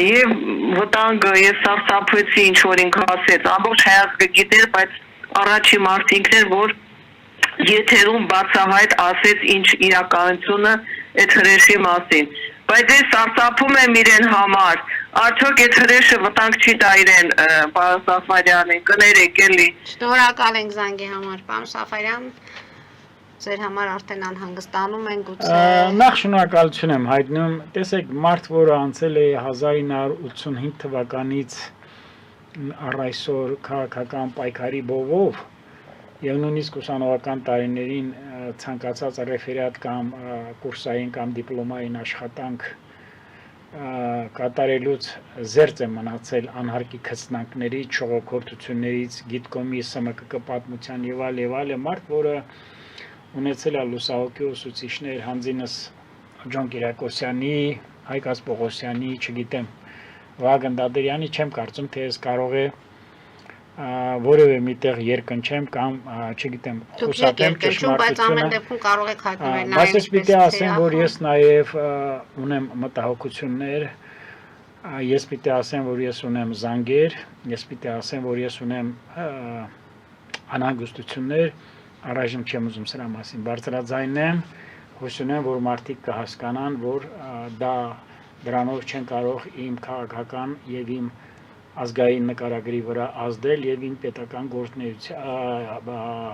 Եվ վտանգը ես սարսափեցի, ինչ որ ինքը ասեց, ամբողջ հայացքը գիտեր, բայց առաջի մարդ ինքն էր, որ եթերում բացահայտ ասեց ինչ իրականությունը այդ հրեշի մասին։ Բայց ես սարսափում եմ իրեն համար, արդյոք այդ հրեշը վտանգ չի տա իրեն, պարոն Սաֆարյանին, կներեք էլի։ Շնորհակալ ենք զանգի համար, պարոն Սաֆարյան, ձեր համար արդեն անհանգստանում են գուցե։ Նախ շնորհակալություն եմ հայտնում, տեսեք, մարդ, որը անցել է 1985 թվականից առ այսօր քաղաքական պայքարի բովով եւ նույնիսկ ուսանողական տարիներին ցանկացած ռեֆերատ կամ կուրսային կամ դիպլոմային աշխատանք կատարելուց զերծ է մնացել անհարկի քծնանքներից, շողոքորթություններից, գիտկոմի ՍՄԿԿ պատմության եւ այլ մարդ, որը ունեցել է լուսահոգի ուսուցիչներ հանձինս Ջոն Կիրակոսյանի, Հայկ Ասպողոսյանի, չգիտեմ, Վագն Դադերյանի, չեմ կարծում, թե ես կարող է որևէ միտեղ երկնչեմ կամ չգիտեմ, խուսափեմ բայց ամեն դեպքում կարող եք հայտնվել նաեւ։ Բայց ես պիտի ասեմ, որ ես նաեւ ունեմ մտահոգություններ, ես պիտի ասեմ, որ ես ունեմ զանգեր, ես պիտի ասեմ, որ ես ունեմ անհանգստություններ, առայժմ չեմ ուզում սրա մասին բարձրաձայնեմ, հույս ունեմ, որ մարդիկ կհասկանան, որ դրանով չեն կարող իմ քաղաքական եւ իմ ազգային նկարագրի վրա ազդել եւ իմ պետական գործունեության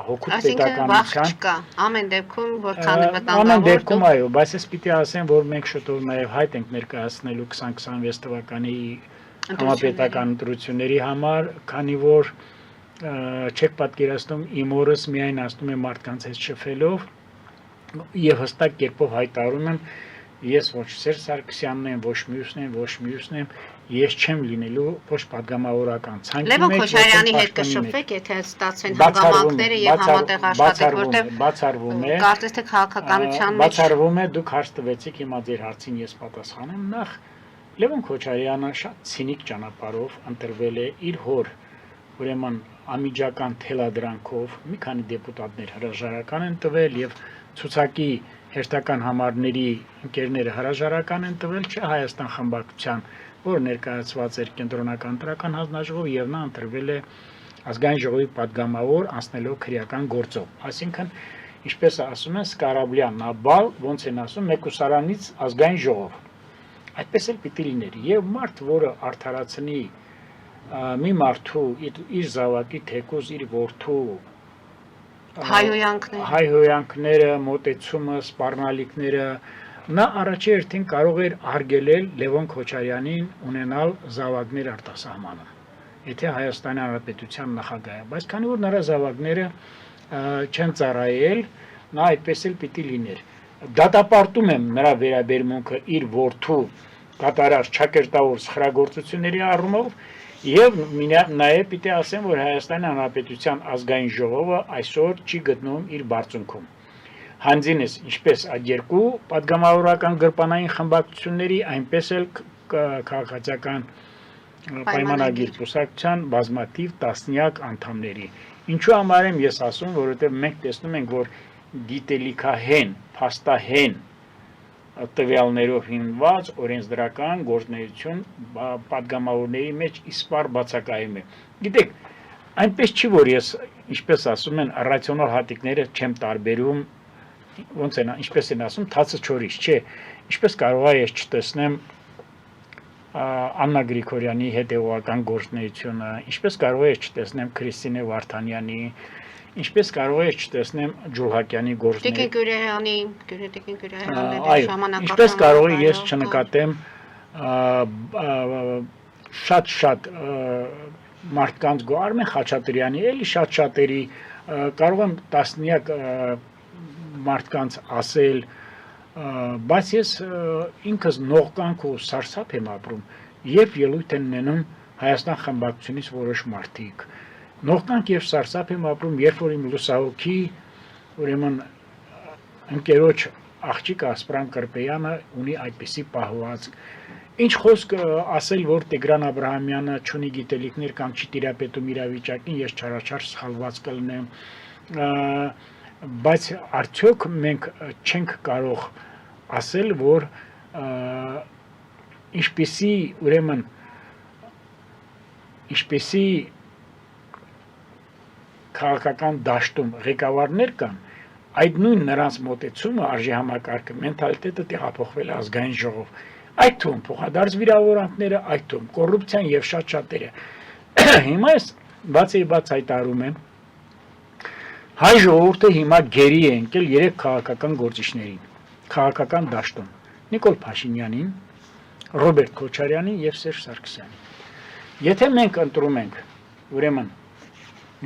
հոգուտ պետականության ամեն դեպքում որքան է վտանգավոր ամեն դեպքում այո, բայց ես պիտի ասեմ, որ մենք շուտով նաեւ հայտ ենք ներկայացնելու 2026 թվականի համապետական ընտրությունների համար, քանի որ չեք պատկերացնում իմ օրս միայն ասում եմ մարդկանց հետ շփվելով եւ հստակ կերպով հայտարարում եմ ես ոչ Սերժ Սարգսյանն եմ, ոչ մյուսն եմ, ես չեմ լինելու ոչ պատգամավորական ցանկի մեջ։ Լևոն Քոչարյանի հետ կշփվեք, եթե ստացվեն հանգամանքները եւ համատեղ աշխատեք, որտեղ բացառվում է, կարծես թե քաղաքականության մեջ բացառվում է, դուք հարց տվեցիք, հիմա ձեր հարցին ես պատասխանեմ, նախ Լևոն Քոչարյանը շատ ցինիկ ճանապարհով ընտրվել է իր հոր, ուրեմն ամիջական թելադրանքով մի քանի դեպուտատներ հրաժարական են տվել եւ ցուցակի հերթական համարների ընկերները հրաժարական են տվել չէ Հայաստան խմբակցության, որ ներկայացված էր կենտրոնական ընտրական հանձնաժողով եւ նա ընտրվել է ազգային ժողովի падգամավոր անցնելով քրեական գործով։ Այսինքն, ինչպես ասում են, Սկարաբլյան նաբալ, ոնց են ասում, մեկուսարանից ազգային ժողով։ Այդպես էլ պիտի լիներ եւ մարդ, որը արդարացնի մի մարդու իր զավակի թեկուզ իր որդու հայհոյանքները, մոտեցումը, սպառնալիքները, նա առաջի հերթին կարող էր արգելել Լևոն Քոչարյանին ունենալ զավակներ արտասահմանում, եթե Հայաստանի Հանրապետության նախագահը, բայց քանի որ նրա զավակները չեն ծառայել, նա այդպես էլ պիտի լիներ։ Դատապարտում եմ նրա վերաբերմունքը իր որդու կատարած ճակերտավոր սխրագործությունների առումով եւ նաեւ պիտի ասեմ, որ Հայաստանի Հանրապետության ազգային ժողովը այսօր չի գտնում իր բարձունքում։ Հանձինս ինչպես այդ երկու падգամավորական գրպանային խմբակցությունների, այնպես էլ քաղաքացիական պայմանագիր կուսակցության բազմաթիվ տասնյակ անդամների։ Ինչու համար եմ ես ասում, որովհետեւ մենք տեսնում ենք, որ գիտելիքահեն, փաստահեն տվյալներով հիմնված օրենսդրական գործունեություն падգամավորների մեջ իսպար բացակայում է։ Գիտեք, այնպես չի, որ ես, ինչպես ասում են, ռացիոնալ հատիկները չեմ տարբերում, ոնց են, ինչպես են ասում, թացը չորից, չէ, ինչպես կարող է ես չտեսնեմ Աննա Գրիգորյանի հետևողական գործունեությունը, ինչպես կարող է ես չտեսնեմ Քրիստինե Վարդանյանի, ինչպես կարող է չտեսնեմ Ջուլհակյանի գործունեությունը։ Տիկին Այո, ինչպես կարող է ես չնկատեմ շատ մարդկանց Արմեն Խաչատրյանի, էլի շատերի, կարող եմ տասնյակ մարդկանց ասել, բայց ես ինքս նողկանք ու սարսափ եմ ապրում, երբ ելույթ են նենում Հայաստան խմբակցությունից որոշ մարդիկ։ Նողկանք եւ սարսափ եմ ապրում, երբ որ իմ լուսահոգի, ուրեմն ընկերոջ աղջիկ Ասպրան Կրպեյանը ունի այդպիսի պահվածք։ Ինչ խոսք ասել, որ Տիգրան Աբրահամյանը չունի գիտելիքներ կամ չի տիրապետում իրավիճակին, ես չարաչար սխալված կլինեմ, բայց արդյոք մենք չենք կարող ասել, որ ինչպեսի քաղաքական դաշտում ղեկավարներ կան, այդ նույն նրանց մոտեցումը արժի համակարգը, մենթալիտետը տեղափոխվել է ազգային ժողով, այդ թվում փոխադարձ վիրավորանքները, այդ թվում կոռուպցիան եւ շատ-շատերը։ Հիմա ես բաց հայտարարում եմ, հայ ժողովուրդը հիմա գերի է ընկել երեք քաղաքական գործիչներին, քաղաքական դաշտում, Նիկոլ Փաշինյանին, Ռոբերտ Քոչարյանին եւ Սերժ Սարգսյանին։ Եթե մենք ընտրում ենք, ուրեմն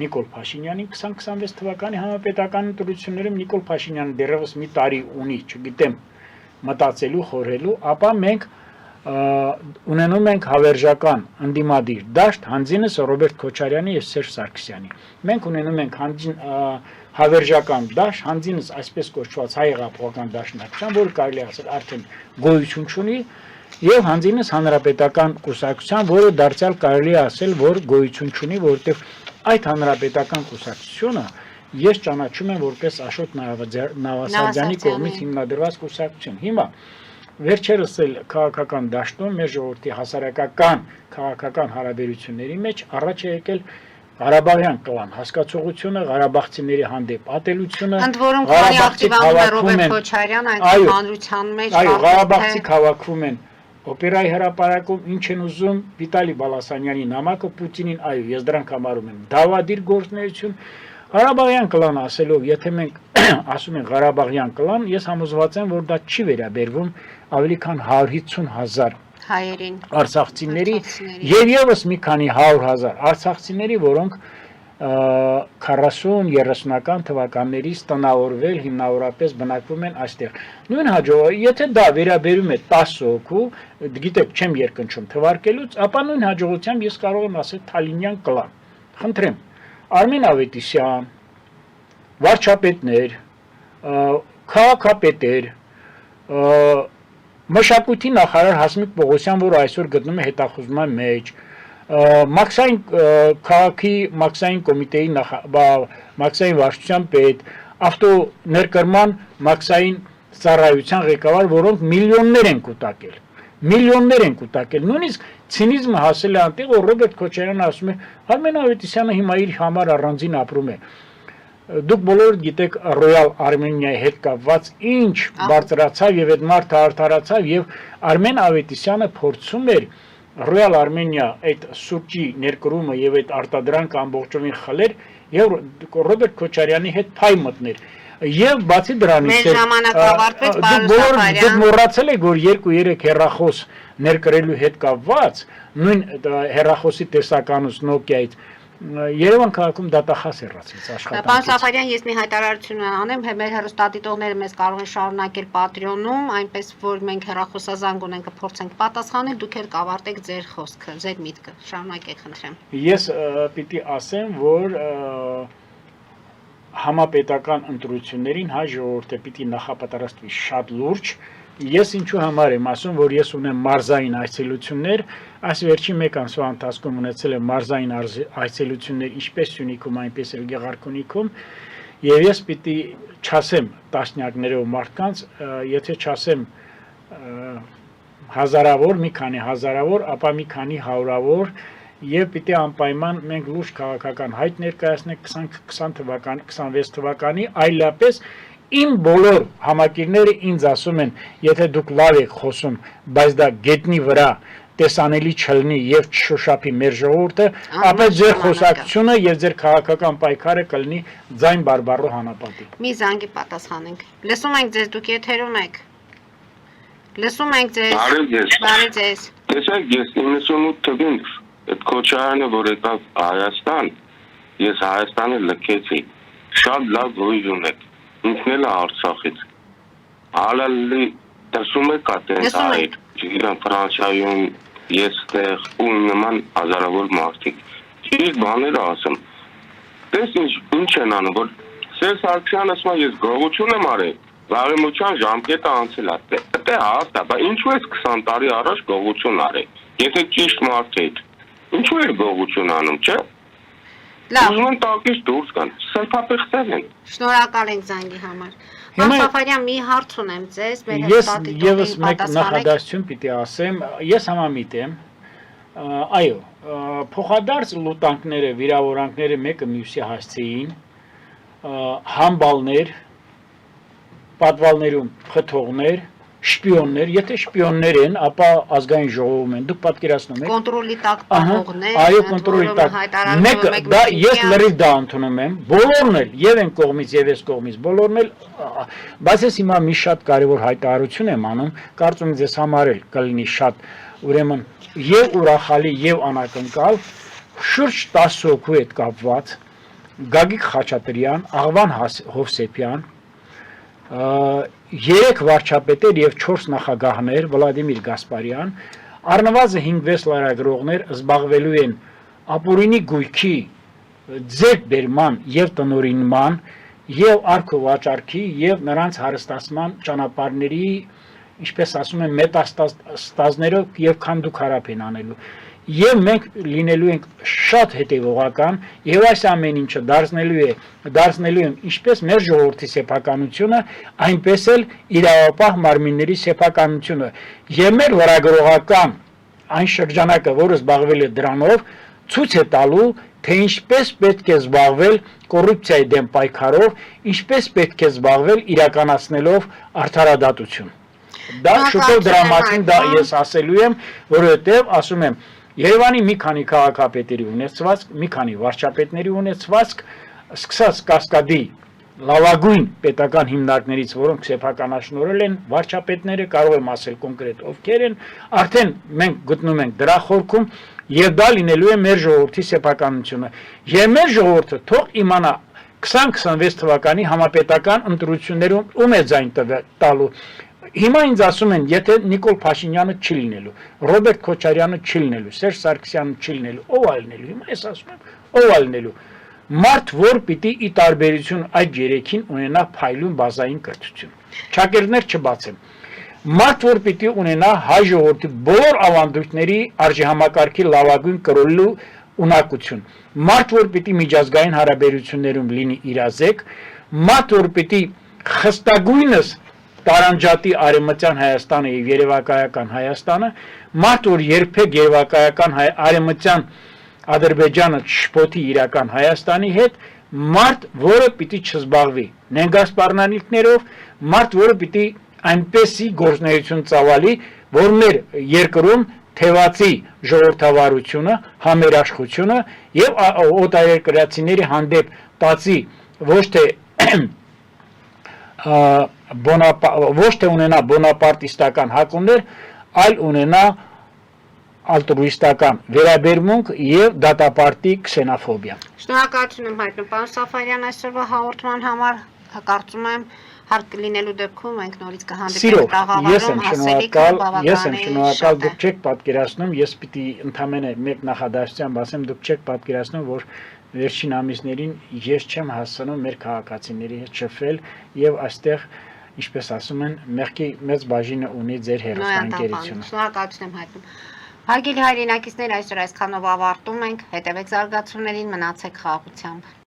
Նիկոլ Փաշինյանին 2026 թվականի համապետական ընտրություններում Նիկոլ Փաշինյանը դեռևս մի տարի ունի, չգիտեմ, մտածելու, խորհելու, ապա մենք ունենում ենք հավերժական ընդդիմադիր դաշտ հանձինս Ռոբերտ Քոչարյանի եւ Սերժ Սարգսյանի։ Մենք ունենում ենք հավերժական դաշտ հանձինս այսպես կոչված հայ հեղափոխական դաշնակցության, որը կարելի ասել արդեն գոյություն ունի, եւ հանձինս հանրապետական կուսակցության, որը դարձյալ կարելի ասել, որ գոյություն ունի, որովհետեւ այդ հանրապետական կուսակցությունը ես ճանաչում եմ որպես Աշոտ Նավասարդյանի կողմից հիմնադրված կուսակցություն։ Հիմա վերջերս էլ քաղաքական դաշտում մեր ժողովրդի հասարակական քաղաքական հարաբերությունների մեջ առաջ է եկել Ղարաբաղյան կլան հասկացողությունը, Ղարաբաղցիների հանդեպ ատելությունը, ընդ որում քանի ակտիվանում է Ռոբերտ Քոչարյան այդ հանրության մեջ, այո, Ղարաբաղցի քաղաքում են օպերայի հրապարակում, ինչ են ուզում Վիտալի Բալասանյանի նամակը Պուտինին, այո, ես դրանք համարում եմ դավադիր գործունեություն։ Ղարաբաղյան կլան ասելով, եթե մենք ասում ենք Ղարաբաղյան կլան, ես համոզված եմ, որ դա չի վերաբերվում ավելի քան 150,000 հայերին, արցախցիների եւ եւս մի քանի 100,000 արցախցիների, որոնք 40-30-ական թվականներից տնավորվել հիմնավորապես բնակվում են այստեղ։ Նույն հաջողը, եթե դա վերաբերում է 10 հոգու, գիտեք, չեմ երկնչում թվարկելուց, ապա նույն հաջողությամբ ես կարող եմ ասել Թալինյան կլան։ Խնդրեմ, Արմեն Ավետիսյան, վարչապետներ, քաղաքապետեր, մշակույթի նախարար Հասմիկ Պողոսյան, որը այսօր գտնում է հետախուզման մեջ, Մաքսային քաղաքի Մաքսային կոմիտեի Մաքսային վարչության պետ, ավտոներկրման Մաքսային ծառայության ղեկավար, որոնք միլիոններ են կուտակել։ Միլիոններ են կուտակել։ Նույնիսկ ցինիզմը հասել է այնտեղ, որ Ռոբերտ Քոչարյանը ասում է, Արմեն Ավետիսյանը հիմա իր համար առանձին ապրում է։ Դուք բոլորը գիտեք Ռոյալ Արմենիայի հետ կապված ինչ բարձրացավ եւ այդ մարդը արդարացավ եւ Արմեն Ավետիսյանը փորձում էր Ռոյալ Արմենիա այդ սուրճի ներկրումը եւ այդ արտադրանքը ամբողջովին խլեր եւ Ռոբերտ Քոչարյանի հետ փայ մտներ։ Եվ բացի դրանից դուք մոռացել եք, որ 2-3 հեռախոս ներկրելու հետ կապված նույն հեռախոսի տեսականուց Nokia-ից Երևան քաղաքում դատախազ հեռացեց աշխատանքից։ Պարոն Սաֆարյան, ես մի հայտարարություն անեմ, մեր հեռուստադիտողները մեզ կարող են շարունակել Patreon-ում, այնպես որ մենք հեռախոսազանգ ունենք, կփորձենք պատասխանել, դուք էլ կավարտեք ձեր խոսքը, ձեր միտքը։ Շարունակեք, խնդրեմ։ Ես պիտի ասեմ, որ համապետական ընտրություններին հայ ժողովուրդը պիտի նախապատրաստվի շատ լուրջ։ Ես ինչու համար եմ ասում, որ ես ունեմ մարզային այցելություններ, այս վերջի մեկ ամսվա ընթացքում ունեցել եմ մարզային այցելություններ ինչպես Սյունիքում, այնպես էլ Գեղարքունիքում, եւ ես պիտի չասեմ տասնյակներով մարդկանց, եթե չասեմ հազարավոր, մի քանի հազարավոր, ապա մի քանի հարյուրավոր եւ պիտի անպայման մենք լուրջ քաղաքական հայտ ներկայացնենք 2026 թվականի, այլապես իմ բոլոր համակիրները ինձ ասում են, եթե դուք լավ եք խոսում, բայց դա գետնի վրա տեսանելի չլինի եւ չշոշափի մեր ժողովուրդը, ապա ձեր խոսակցությունը եւ ձեր քաղաքական պայքարը կլինի ձայն բարբառո հանապատի։ Մի զանգի պատասխանենք։ Լսում ենք ձեզ, դուք եթերում եք։ Լսում ենք ձեզ։ Բարի ձեզ։ Տեսեք, ես 98 թվականին այդ Քոչարյանը, որ եկավ Հայաստան, ես Հայաստանը լքեցի։ Շատ լավ գույժ ունեք։ Ինքն էլ Արցախից։ Հալալի տեսում եք այդպես այդ իրան Ֆրանսիայում ես տեղ ու նման հազարավոր մարդիկ։ Իսկ բաներ ասեմ։ Տես ինչ են անում, որ Սերժ Սարգսյանը ասում է ես գողություն եմ արել, վաղեմության ժամկետը անցել է։ Դա հարց է, բայց ինչու ես 20 տարի առաջ գողություն արել։ Եթե ճիշտ մարդ եք, ինչու է գողություն անում, չէ՞։ Լավ։ Ուզում են տակից դուրս գան, սրբապեղծել են։ Շնորհակալ ենք զանգի համար։ Պարոն Սաֆարյան, մի հարց ունեմ ձեզ, մեր Ես եւս մեկ նախադասություն պիտի ասեմ, ես համամիտ եմ։ Այո, փոխադարձ լուտանքները, վիրավորանքները մեկը մյուսի հասցեին, համբալներ, պատվալներում խթողներ, շպիոններ, եթե շպիոններ են, ապա ազգային ժողովում են, դուք պատկերացնում եք։ Կոնտրոլի տակ պահողներ։ Այո, կոնտրոլի տակ։ Մեկը դա ես լրիվ դա ընդունում եմ, բոլորն էլ, եւ այն կողմից, եւ այս կողմից, բոլորն էլ, բայց ես հիմա մի շատ կարեւոր հայտարարություն եմ անում, կարծում եմ ձեզ համար էլ կլինի շատ, ուրեմն, եւ ուրախալի, եւ անակնկալ, շուրջ 10 հոգու հետ կապված, Գագիկ Խաչատրյան, Աղվան Հովսեփյան, 3 վարչապետեր եւ 4 նախագահներ Վլադիմիր Գասպարյան, առնվազն 5-6 լրագրողներ զբաղվելու են ապօրինի գույքի ձեռքբերման եւ տնօրինման եւ արքովաճառքի եւ նրանց հարստացման ճանապարհների, ինչպես ասում են, մետաստազներով եւ քանդուքարապ են անելու։ Եվ մենք լինելու ենք շատ հետևողական եւ այս ամեն ինչը դարձնելու են ինչպես մեր ժողովրդի սեփականությունը, այնպես էլ իրավապահ մարմինների սեփականությունը եւ մեր լրագրողական այն շրջանակը, որը զբաղվել է դրանով, ցույց է տալու, թե ինչպես պետք է զբաղվել կոռուպցիայի դեմ պայքարով, ինչպես պետք է զբաղվել իրականացնելով արդարադատություն։ Դա շուտով դրա մասին դա ես ասելու եմ, որովհետեւ ասում եմ Երևանի մի քանի քաղաքապետերի ունեցվածք, մի քանի վարչապետների ունեցվածք, սկսած Կասկադի լավագույն պետական հիմնարկներից, որոնք սեփականաշնորհել են վարչապետները, կարող եմ ասել կոնկրետ ովքեր են, արդեն մենք գտնում ենք դրա խորքում եւ դա լինելու է մեր ժողովրդի սեփականությունը։ Եվ մեր ժողովուրդը թող իմանա 2026 թվականի համապետական ընտրություններում ում է ձայն տալու։ Հիմա ինձ ասում են, եթե Նիկոլ Փաշինյանը չի լինելու, Ռոբերտ Քոչարյանը չի լինելու, Սերժ Սարգսյանը չի լինելու, ով է լինելու։ Հիմա ես ասում եմ, ով է լինելու։ Մարդ, որ պիտի ի տարբերություն այդ երեքին ունենա փայլուն բազային կրթություն։ Ճակերտներ չբացեմ։ Մարդ, որ պիտի ունենա հայ ժողովրդի բոլոր ավանդույթների արժեհամակարգի լավագույն կրելու ունակություն։ Մարդ, որ պիտի միջազգային հարաբերություններում լինի իրազեկ, մարդ, որ պիտի խստագույնս տարանջատի արևմտյան Հայաստանը եւ երևակայական Հայաստանը, մարդ որ երբեք երևակայական արևմտյան Ադրբեջանը չշփոթի իրական Հայաստանի հետ, մարդ որը պիտի չզբաղվի նենգասպառնալիքներով, մարդ որը պիտի այնպեսի գործունեություն ծավալի, որ մեր երկրում թևածի ժողովրդավարությունը, համերաշխությունը եւ օտարերկրացիների հանդեպ տածի ոչ թե ունենա բոնապարտիստական հակումներ, այլ ունենա ալտրուիստական վերաբերմունք եւ դատապարտի քսենոֆոբիա։ Շնորհակալություն եմ հայտնում պարոն Սաֆարյան այսօրվա հաղորդման համար, կարծում եմ հարկ լինելու դեպքում մենք նորից կհանդիպենք տաղավարում, ես եմ շնորհակալ, դուք չեք պատկերացնում, ես պիտի ընդամենը մեկ նախադասությամբ ասեմ, դուք չեք պատկերացնում, որ վերջին ամիսներին ես չեմ հասցնում մեր քաղաքացիների հետ շփվել եւ այստեղ, ինչպես ասում են, մեղքի մեծ բաժինը ունի ձեր հերոստանգերությունը։ Շնորհակալություն եմ հայտնում։ Հարգելի հայրենակիցներ, այսօր այսքանով ավարտում ենք, հետևեք զարգացումներին, մնացեք խաղաղությամբ։